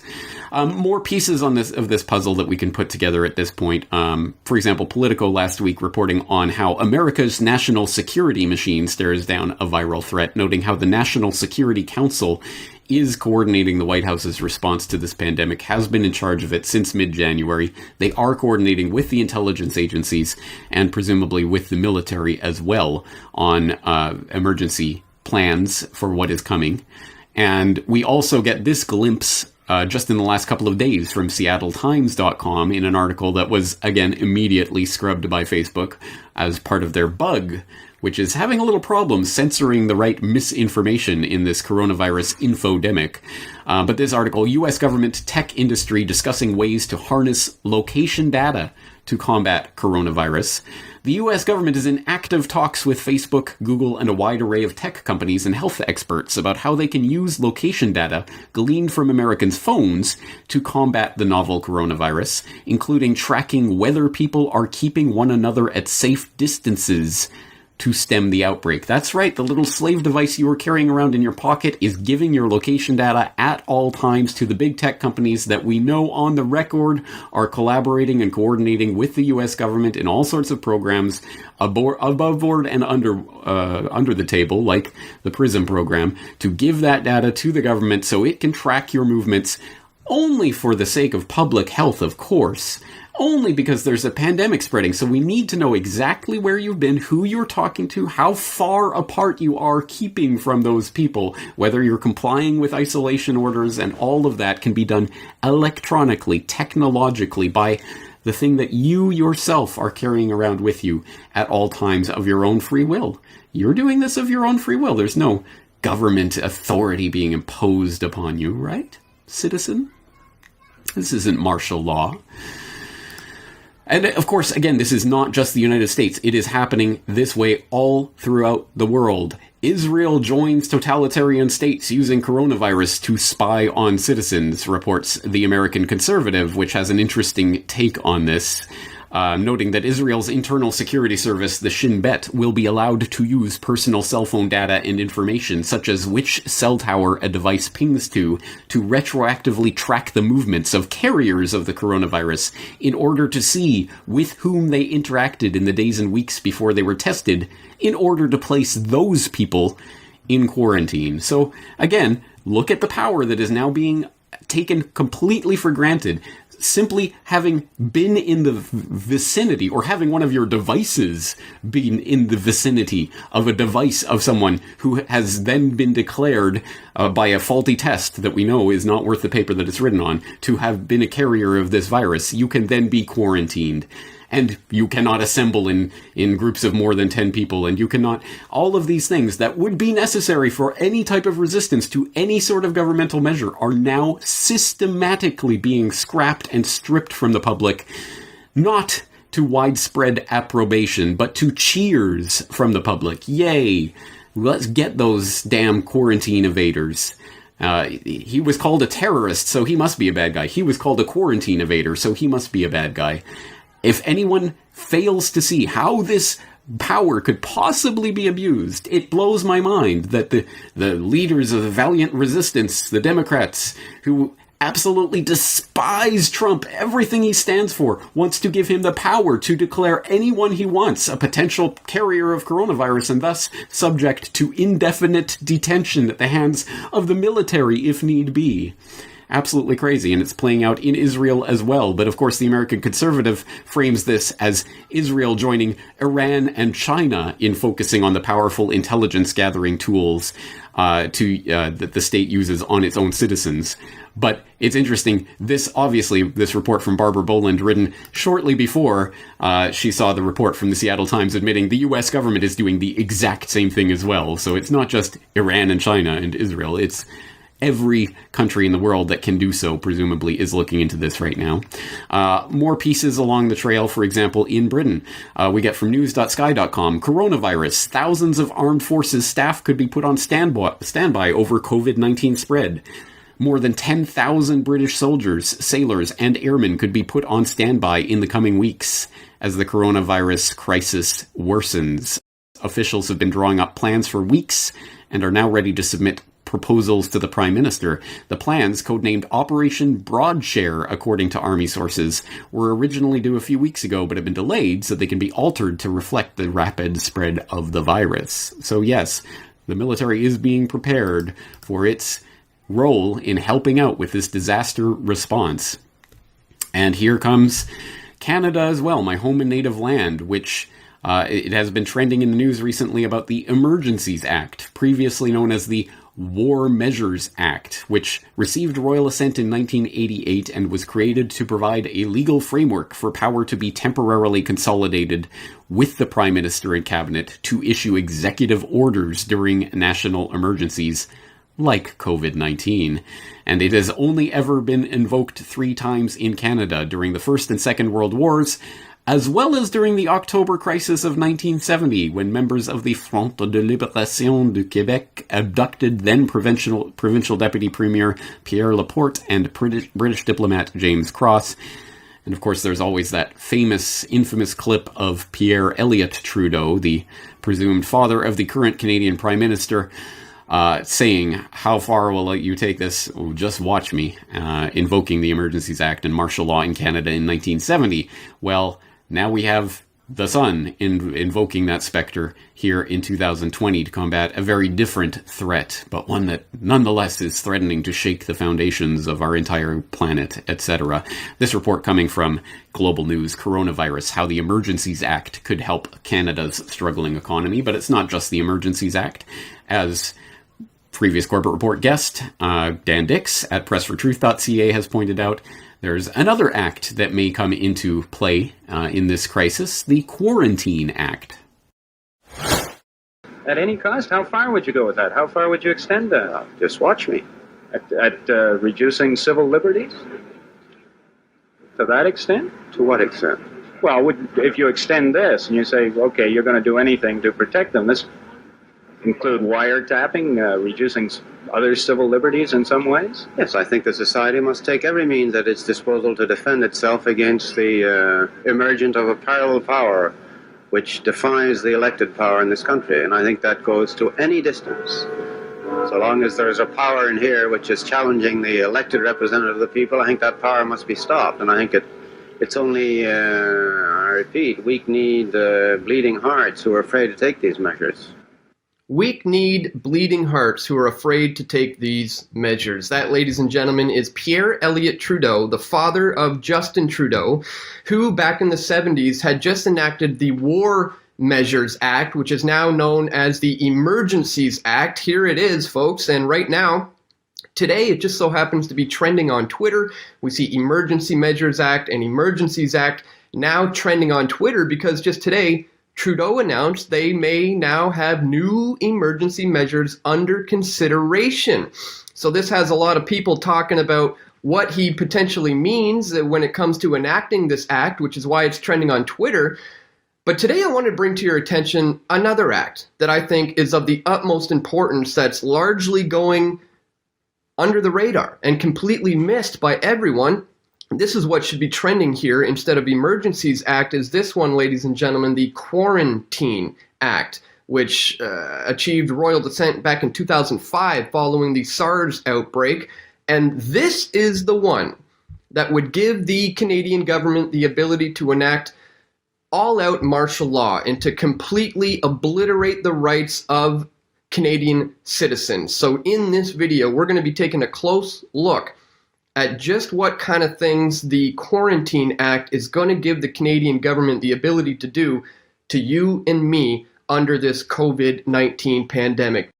More pieces of this puzzle that we can put together at this point. For example, Politico last week reporting on how America's national security machine stares down a viral threat, noting how the National Security Council is coordinating the White House's response to this pandemic, has been in charge of it since mid-January. They are coordinating with the intelligence agencies and presumably with the military as well on emergency plans for what is coming. And we also get this glimpse just in the last couple of days from SeattleTimes.com in an article that was, again, immediately scrubbed by Facebook as part of their bug, which is having a little problem censoring the right misinformation in this coronavirus infodemic. But this article, U.S. government tech industry discussing ways to harness location data to combat coronavirus. The U.S. government is in active talks with Facebook, Google, and a wide array of tech companies and health experts about how they can use location data gleaned from Americans' phones to combat the novel coronavirus, including tracking whether people are keeping one another at safe distances to stem the outbreak. That's right, the little slave device you are carrying around in your pocket is giving your location data at all times to the big tech companies that we know on the record are collaborating and coordinating with the U.S. government in all sorts of programs above board and under the table, like the PRISM program, to give that data to the government so it can track your movements only for the sake of public health, of course. Only because there's a pandemic spreading, so we need to know exactly where you've been, who you're talking to, how far apart you are keeping from those people, whether you're complying with isolation orders, and all of that can be done electronically, technologically, by the thing that you yourself are carrying around with you at all times of your own free will. You're doing this of your own free will. There's no government authority being imposed upon you, right, citizen? This isn't martial law. And of course, again, this is not just the United States. It is happening this way all throughout the world. Israel joins totalitarian states using coronavirus to spy on citizens, reports the American Conservative, which has an interesting take on this. Noting that Israel's internal security service, the Shin Bet, will be allowed to use personal cell phone data and information, such as which cell tower a device pings to retroactively track the movements of carriers of the coronavirus in order to see with whom they interacted in the days and weeks before they were tested, in order to place those people in quarantine. So, again, look at the power that is now being taken completely for granted. Simply having been in the vicinity, or having one of your devices been in the vicinity of a device of someone who has then been declared by a faulty test that we know is not worth the paper that it's written on, to have been a carrier of this virus, you can then be quarantined. And you cannot assemble in groups of more than 10 people, and you cannot... All of these things that would be necessary for any type of resistance to any sort of governmental measure are now systematically being scrapped and stripped from the public, not to widespread approbation, but to cheers from the public. Yay! Let's get those damn quarantine evaders. He was called a terrorist, so he must be a bad guy. He was called a quarantine evader, so he must be a bad guy. If anyone fails to see how this power could possibly be abused, it blows my mind that the leaders of the valiant resistance, the Democrats, who absolutely despise Trump, everything he stands for, wants to give him the power to declare anyone he wants a potential carrier of coronavirus and thus subject to indefinite detention at the hands of the military if need be. Absolutely crazy, and it's playing out in Israel as well. But of course, the American Conservative frames this as Israel joining Iran and China in focusing on the powerful intelligence gathering tools that the state uses on its own citizens. But it's interesting, this report from Barbara Boland, written shortly before she saw the report from the Seattle Times admitting the U.S. government is doing the exact same thing as well. So it's not just Iran and China and Israel, it's every country in the world that can do so, presumably, is looking into this right now. More pieces along the trail, for example, in Britain. We get from news.sky.com, coronavirus. Thousands of armed forces staff could be put on standby over COVID-19 spread. More than 10,000 British soldiers, sailors, and airmen could be put on standby in the coming weeks as the coronavirus crisis worsens. Officials have been drawing up plans for weeks and are now ready to submit proposals to the Prime Minister. The plans, codenamed Operation Broadshare, according to Army sources, were originally due a few weeks ago, but have been delayed so they can be altered to reflect the rapid spread of the virus. So yes, the military is being prepared for its role in helping out with this disaster response. And here comes Canada as well, my home and native land, which it has been trending in the news recently about the Emergencies Act, previously known as the War Measures Act, which received royal assent in 1988 and was created to provide a legal framework for power to be temporarily consolidated with the Prime Minister and Cabinet to issue executive orders during national emergencies like COVID-19. And it has only ever been invoked 3 times in Canada during the First and Second World Wars, as well as during the October crisis of 1970, when members of the Front de Libération du Québec abducted then provincial Deputy Premier Pierre Laporte and British diplomat James Cross. And of course, there's always that infamous clip of Pierre Elliott Trudeau, the presumed father of the current Canadian Prime Minister, saying, "How far will you take this? Oh, just watch me," invoking the Emergencies Act and martial law in Canada in 1970. Well, now we have the Sun invoking that specter here in 2020 to combat a very different threat, but one that nonetheless is threatening to shake the foundations of our entire planet, etc. This report coming from Global News, Coronavirus, how the Emergencies Act could help Canada's struggling economy. But it's not just the Emergencies Act. As previous Corbett Report guest, Dan Dix at pressfortruth.ca has pointed out, there's another act that may come into play in this crisis, the Quarantine Act. At any cost? How far would you go with that? How far would you extend that? Just watch me. At reducing civil liberties? To that extent? To what extent? Well, if you extend this and you say, okay, you're going to do anything to protect them, this include wiretapping, reducing other civil liberties in some ways? Yes, I think the society must take every means at its disposal to defend itself against the emergence of a parallel power which defies the elected power in this country. And I think that goes to any distance. So long as there's a power in here which is challenging the elected representative of the people, I think that power must be stopped. And I think it's only, I repeat, weak-kneed, bleeding hearts who are afraid to take these measures. Weak-kneed, bleeding hearts who are afraid to take these measures. That, ladies and gentlemen, is Pierre Elliott Trudeau, the father of Justin Trudeau, who back in the 70s had just enacted the War Measures Act, which is now known as the Emergencies Act. Here it is, folks, and right now, today, it just so happens to be trending on Twitter. We see Emergency Measures Act and Emergencies Act now trending on Twitter because just today, Trudeau announced they may now have new emergency measures under consideration. So this has a lot of people talking about what he potentially means when it comes to enacting this act, which is why it's trending on Twitter. But today I want to bring to your attention another act that I think is of the utmost importance that's largely going under the radar and completely missed by everyone. This is what should be trending here instead of Emergencies Act is this one, ladies and gentlemen, the Quarantine Act, which achieved royal descent back in 2005 following the SARS outbreak. And this is the one that would give the Canadian government the ability to enact all-out martial law and to completely obliterate the rights of Canadian citizens. So in this video, we're going to be taking a close look at just what kind of things the Quarantine Act is going to give the Canadian government the ability to do to you and me under this COVID-19 pandemic.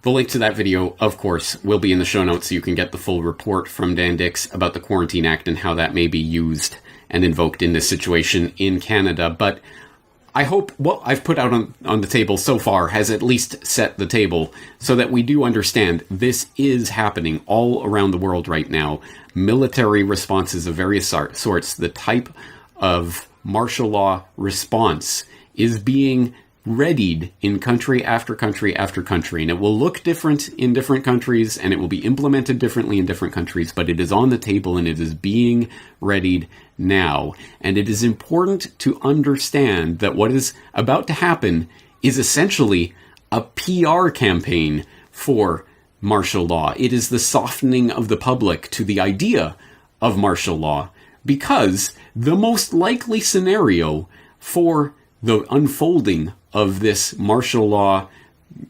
The link to that video, of course, will be in the show notes so you can get the full report from Dan Dix about the Quarantine Act and how that may be used and invoked in this situation in Canada. But I hope what I've put out on the table so far has at least set the table so that we do understand this is happening all around the world right now. Military responses of various sorts, the type of martial law response is being readied in country after country after country. And it will look different in different countries and it will be implemented differently in different countries, but it is on the table and it is being readied now. And it is important to understand that what is about to happen is essentially a PR campaign for martial law. It is the softening of the public to the idea of martial law because the most likely scenario for the unfolding of this martial law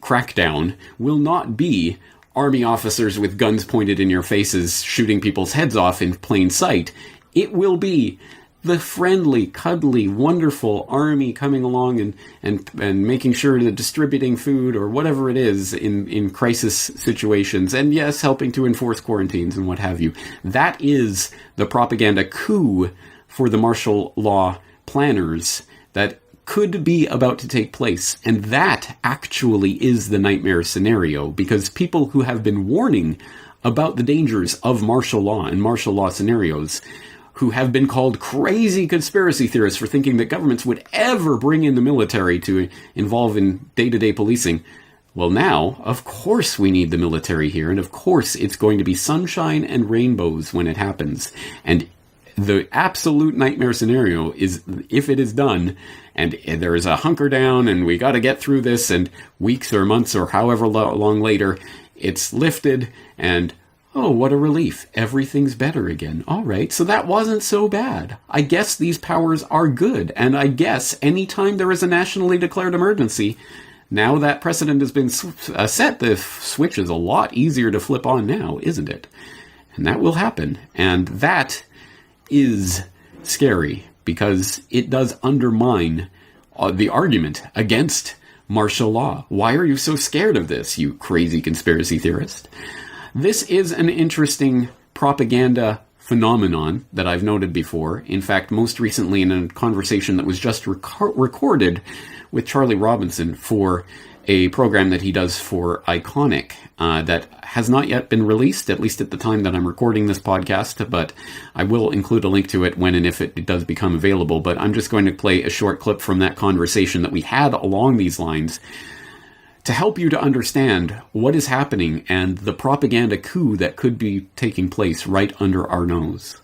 crackdown will not be army officers with guns pointed in your faces shooting people's heads off in plain sight. It will be the friendly, cuddly, wonderful army coming along and making sure that distributing food or whatever it is in crisis situations, and yes, helping to enforce quarantines and what have you. That is the propaganda coup for the martial law planners that could be about to take place. And that actually is the nightmare scenario, because people who have been warning about the dangers of martial law and martial law scenarios, who have been called crazy conspiracy theorists for thinking that governments would ever bring in the military to involve in day-to-day policing. Well, now, of course we need the military here, and of course it's going to be sunshine and rainbows when it happens. And the absolute nightmare scenario is if it is done, and there is a hunker down, and we got to get through this, and weeks or months or however long later, it's lifted, and oh, what a relief. Everything's better again. All right, so that wasn't so bad. I guess these powers are good, and I guess anytime there is a nationally declared emergency, now that precedent has been set, the switch is a lot easier to flip on now, isn't it? And that will happen, and that is scary, because it does undermine the argument against martial law. Why are you so scared of this, you crazy conspiracy theorist? This is an interesting propaganda phenomenon that I've noted before. In fact, most recently in a conversation that was just recorded with Charlie Robinson for a program that he does for Iconic that has not yet been released, at least at the time that I'm recording this podcast, but I will include a link to it when and if it does become available. But I'm just going to play a short clip from that conversation that we had along these lines to help you to understand what is happening and the propaganda coup that could be taking place right under our nose.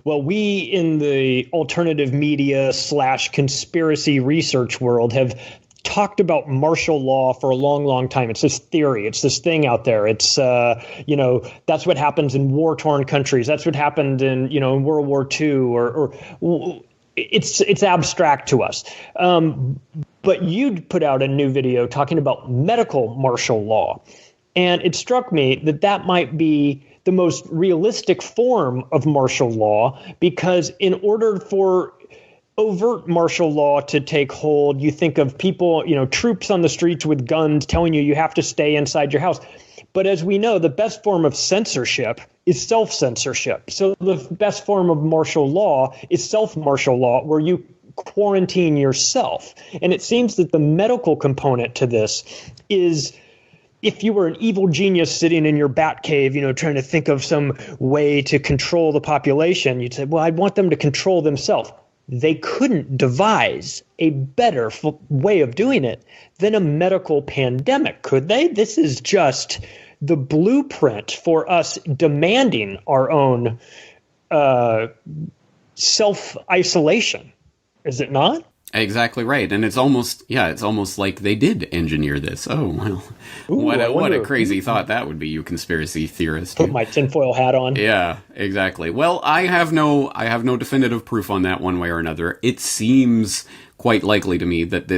Well, we in the alternative media / conspiracy research world have talked about martial law for a long, long time. It's this theory. It's this thing out there. It's, that's what happens in war-torn countries. That's what happened in, in World War II or it's abstract to us. But you'd put out a new video talking about medical martial law. And it struck me that might be the most realistic form of martial law, because in order for overt martial law to take hold, you think of people, troops on the streets with guns telling you have to stay inside your house. But as we know, the best form of censorship is self-censorship. So the best form of martial law is self-martial law, where you quarantine yourself. And it seems that the medical component to this is, if you were an evil genius sitting in your bat cave, trying to think of some way to control the population, you'd say, well, I'd want them to control themselves. They couldn't devise a better way of doing it than a medical pandemic, could they? This is just the blueprint for us demanding our own self-isolation. Is it not? Exactly right. And it's almost like they did engineer this. Oh, well, what a crazy thought that would be, you conspiracy theorist. Put my tinfoil hat on. Yeah, exactly. Well, I have no definitive proof on that one way or another. It seems quite likely to me that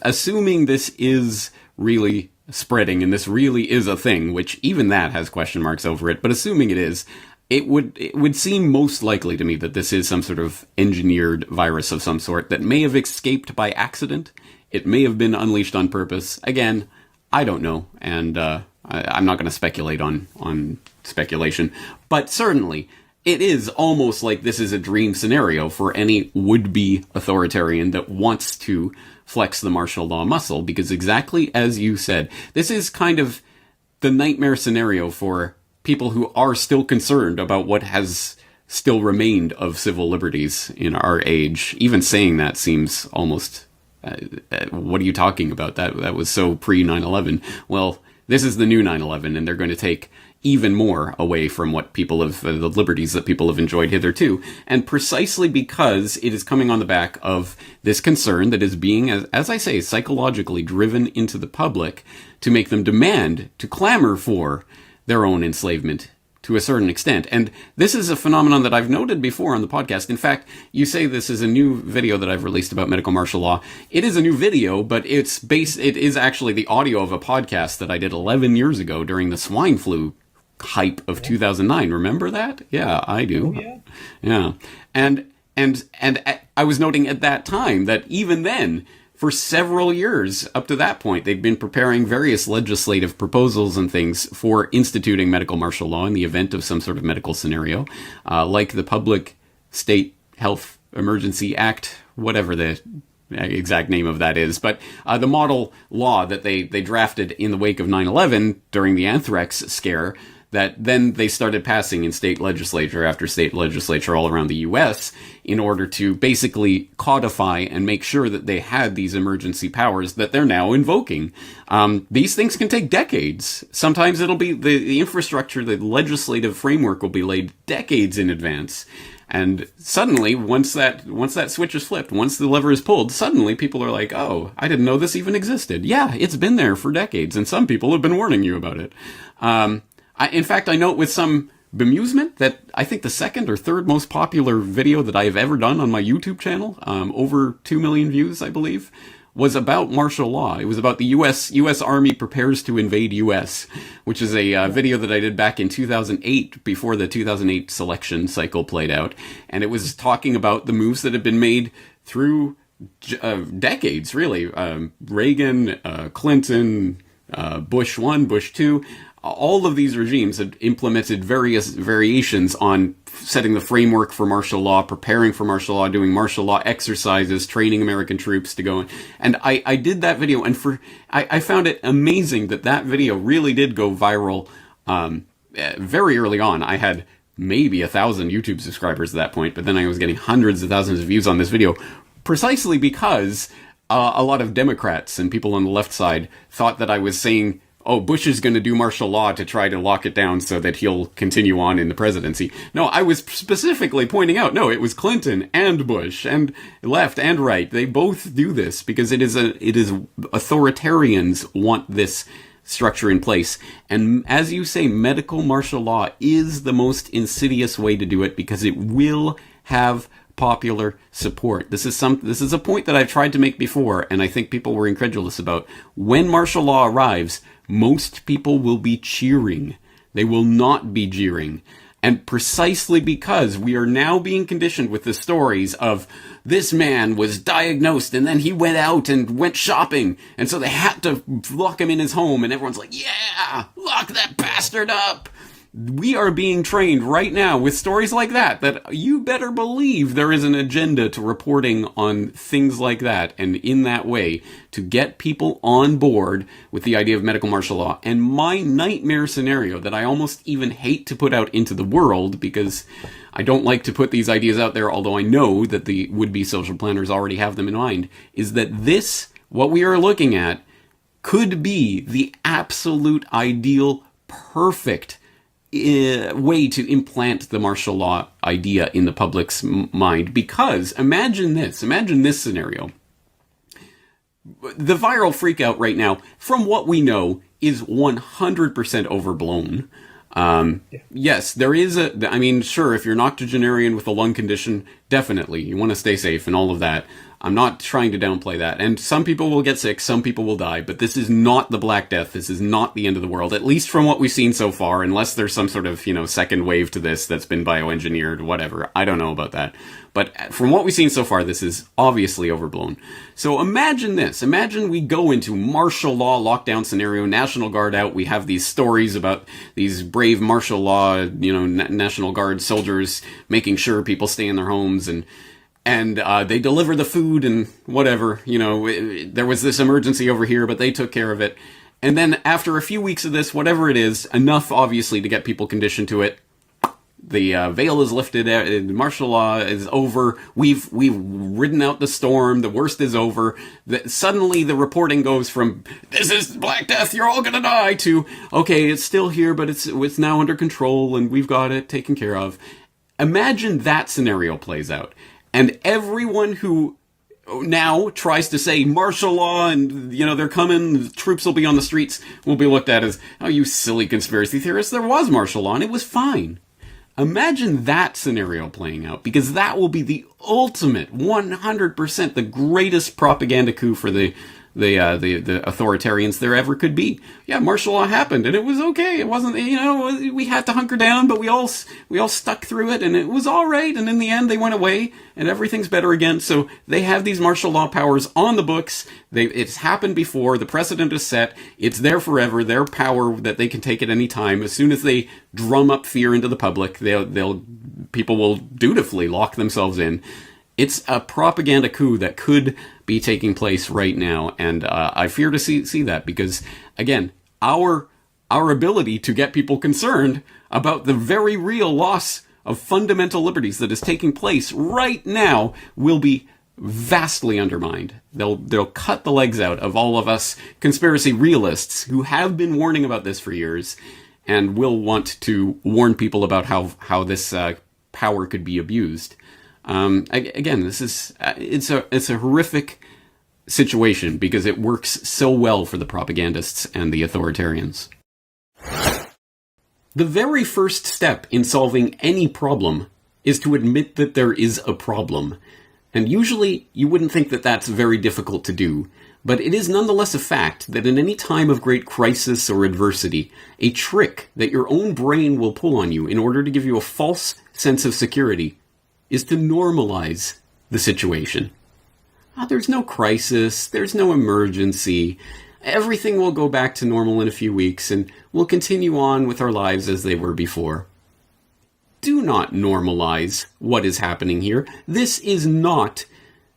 assuming this is really spreading and this really is a thing, which even that has question marks over it, but assuming it is, it would seem most likely to me that this is some sort of engineered virus of some sort that may have escaped by accident. It may have been unleashed on purpose. Again, I don't know, and I'm not going to speculate on speculation. But certainly, it is almost like this is a dream scenario for any would-be authoritarian that wants to flex the martial law muscle, because exactly as you said, this is kind of the nightmare scenario for people who are still concerned about what has still remained of civil liberties in our age. Even saying that seems almost, what are you talking about? That was so pre-9/11. Well, this is the new 9/11, and they're going to take even more away from what people have, the liberties that people have enjoyed hitherto. And precisely because it is coming on the back of this concern that is being, as I say, psychologically driven into the public to make them demand, to clamor for their own enslavement to a certain extent. And this is a phenomenon that I've noted before on the podcast. In fact, you say this is a new video that I've released about medical martial law. It is a new video, but it is actually the audio of a podcast that I did 11 years ago during the swine flu hype of 2009. Remember that? Yeah, I do. Oh, yeah. And I was noting at that time that even then, for several years up to that point, they'd been preparing various legislative proposals and things for instituting medical martial law in the event of some sort of medical scenario, like the Public State Health Emergency Act, whatever the exact name of that is. But the model law that they drafted in the wake of 9/11 during the anthrax scare, that then they started passing in state legislature after state legislature all around the U.S. in order to basically codify and make sure that they had these emergency powers that they're now invoking. These things can take decades. Sometimes it'll be the infrastructure, the legislative framework will be laid decades in advance. And suddenly, once that switch is flipped, once the lever is pulled, suddenly people are like, oh, I didn't know this even existed. Yeah, it's been there for decades, and some people have been warning you about it. In fact, I note with some bemusement that I think the second or third most popular video that I have ever done on my YouTube channel, over 2 million views, I believe, was about martial law. It was about the U.S. Army prepares to invade U.S., which is a video that I did back in 2008, before the 2008 selection cycle played out. And it was talking about the moves that have been made through decades, really. Reagan, Clinton, Bush 1, Bush 2, all of these regimes had implemented various variations on setting the framework for martial law, preparing for martial law, doing martial law exercises, training American troops to go in. And I did that video, and I found it amazing that video really did go viral very early on. I had maybe 1,000 YouTube subscribers at that point, but then I was getting hundreds of thousands of views on this video, precisely because a lot of Democrats and people on the left side thought that I was saying, oh, Bush is going to do martial law to try to lock it down so that he'll continue on in the presidency. No, I was specifically pointing out, no, it was Clinton and Bush and left and right. They both do this because it is authoritarians want this structure in place. And as you say, medical martial law is the most insidious way to do it because it will have popular support. This is a point that I've tried to make before, and I think people were incredulous about. When martial law arrives, most people will be cheering. They will not be jeering. And precisely because we are now being conditioned with the stories of this man was diagnosed and then he went out and went shopping, and so they had to lock him in his home, and everyone's like, yeah, lock that bastard up. We are being trained right now with stories like that you better believe there is an agenda to reporting on things like that, and in that way to get people on board with the idea of medical martial law. And my nightmare scenario that I almost even hate to put out into the world, because I don't like to put these ideas out there, although I know that the would-be social planners already have them in mind, is that what we are looking at, could be the absolute ideal, perfect way to implant the martial law idea in the public's mind. Because imagine this scenario. The viral freakout right now, from what we know, is 100% overblown. Yes, there is sure, if you're an octogenarian with a lung condition, definitely, you want to stay safe and all of that. I'm not trying to downplay that. And some people will get sick, some people will die, but this is not the Black Death. This is not the end of the world, at least from what we've seen so far, unless there's some sort of, second wave to this that's been bioengineered, whatever. I don't know about that. But from what we've seen so far, this is obviously overblown. So imagine this. Imagine we go into martial law lockdown scenario, National Guard out. We have these stories about these brave martial law, National Guard soldiers making sure people stay in their homes, and they deliver the food and whatever, there was this emergency over here, but they took care of it. And then after a few weeks of this, whatever it is, enough obviously to get people conditioned to it, the veil is lifted, martial law is over, we've ridden out the storm, the worst is over. Suddenly the reporting goes from, this is Black Death, you're all gonna die, to, okay, it's still here, but it's now under control and we've got it taken care of. Imagine that scenario plays out. And everyone who now tries to say martial law and, they're coming, the troops will be on the streets, will be looked at as, oh, you silly conspiracy theorists, there was martial law and it was fine. Imagine that scenario playing out, because that will be the ultimate, 100%, the greatest propaganda coup for the authoritarians there ever could be. Yeah, martial law happened and it was okay. It wasn't, we had to hunker down, but we all stuck through it and it was all right. And in the end, they went away and everything's better again. So they have these martial law powers on the books. It's happened before. The precedent is set. It's there forever. Their power that they can take at any time. As soon as they drum up fear into the public, people will dutifully lock themselves in. It's a propaganda coup that could be taking place right now, and I fear to see that, because, again, our ability to get people concerned about the very real loss of fundamental liberties that is taking place right now will be vastly undermined. They'll cut the legs out of all of us conspiracy realists who have been warning about this for years, and will want to warn people about how this power could be abused. Again, it's a horrific situation because it works so well for the propagandists and the authoritarians. The very first step in solving any problem is to admit that there is a problem. And usually you wouldn't think that that's very difficult to do, but it is nonetheless a fact that in any time of great crisis or adversity, a trick that your own brain will pull on you in order to give you a false sense of security is to normalize the situation. There's no crisis, there's no emergency, everything will go back to normal in a few weeks, and we'll continue on with our lives as they were before. Do not normalize what is happening here. This is not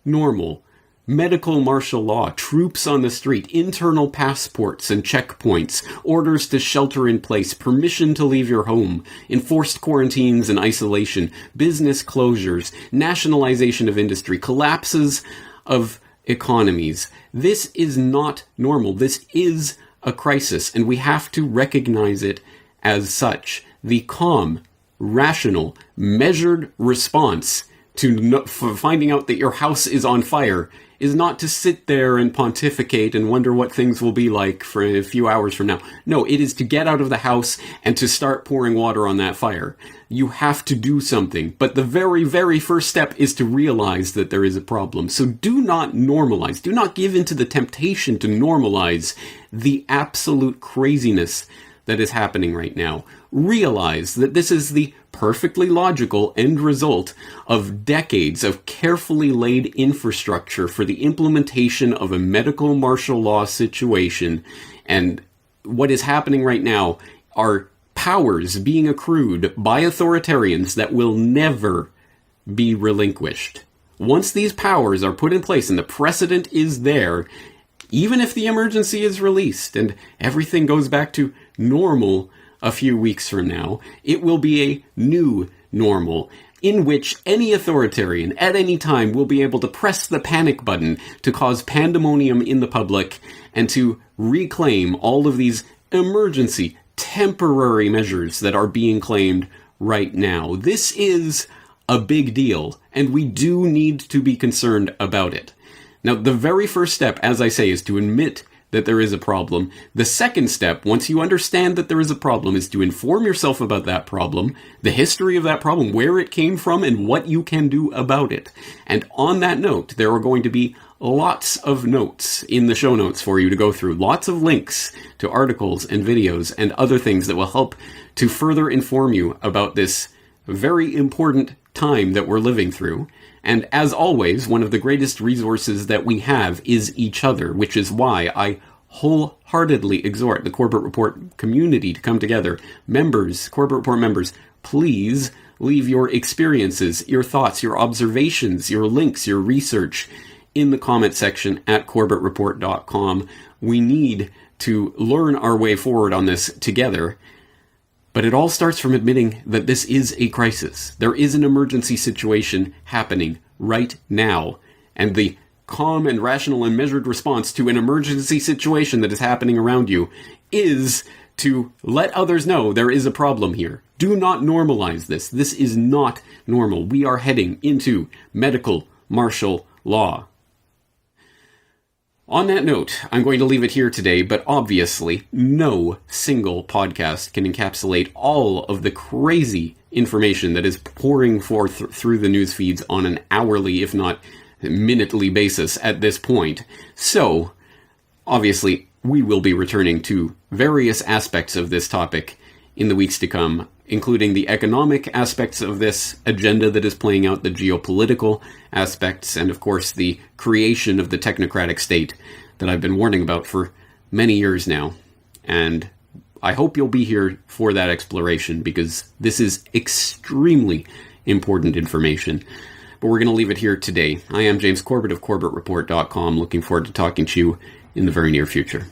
normal. Medical martial law, troops on the street, internal passports and checkpoints, orders to shelter in place, permission to leave your home, enforced quarantines and isolation, business closures, nationalization of industry, collapses of economies. This is not normal. This is a crisis, and we have to recognize it as such. The calm, rational, measured response to finding out that your house is on fire is not to sit there and pontificate and wonder what things will be like for a few hours from now. No, it is to get out of the house and to start pouring water on that fire. You have to do something, but the very, very first step is to realize that there is a problem. So do not normalize, do not give in to the temptation to normalize the absolute craziness that is happening right now. Realize that this is the perfectly logical end result of decades of carefully laid infrastructure for the implementation of a medical martial law situation. And what is happening right now are powers being accrued by authoritarians that will never be relinquished. Once these powers are put in place and the precedent is there, even if the emergency is released and everything goes back to normal a few weeks from now, it will be a new normal in which any authoritarian at any time will be able to press the panic button to cause pandemonium in the public and to reclaim all of these emergency, temporary measures that are being claimed right now. This is a big deal, and we do need to be concerned about it. Now, the very first step, as I say, is to admit that there is a problem. The second step, once you understand that there is a problem, is to inform yourself about that problem, the history of that problem, where it came from, and what you can do about it. And on that note, there are going to be lots of notes in the show notes for you to go through, lots of links to articles and videos and other things that will help to further inform you about this very important time that we're living through. And as always, one of the greatest resources that we have is each other, which is why I wholeheartedly exhort the Corbett Report community to come together. Members, Corbett Report members, please leave your experiences, your thoughts, your observations, your links, your research in the comment section at CorbettReport.com. We need to learn our way forward on this together. But it all starts from admitting that this is a crisis. There is an emergency situation happening right now. And the calm and rational and measured response to an emergency situation that is happening around you is to let others know there is a problem here. Do not normalize this. This is not normal. We are heading into medical martial law. On that note, I'm going to leave it here today, but obviously no single podcast can encapsulate all of the crazy information that is pouring forth through the news feeds on an hourly, if not minutely basis at this point. So, obviously, we will be returning to various aspects of this topic in the weeks to come, including the economic aspects of this agenda that is playing out, the geopolitical aspects, and of course the creation of the technocratic state that I've been warning about for many years now. And I hope you'll be here for that exploration, because this is extremely important information. But we're going to leave it here today. I am James Corbett of CorbettReport.com, looking forward to talking to you in the very near future.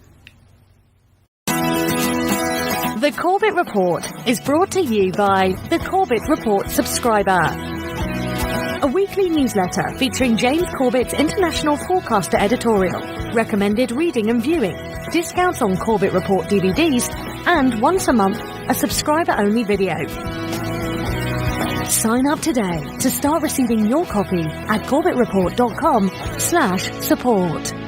The Corbett Report is brought to you by the Corbett Report subscriber, a weekly newsletter featuring James Corbett's international forecaster editorial, recommended reading and viewing, discounts on Corbett Report DVDs, and once a month, a subscriber-only video. Sign up today to start receiving your copy at CorbettReport.com/support.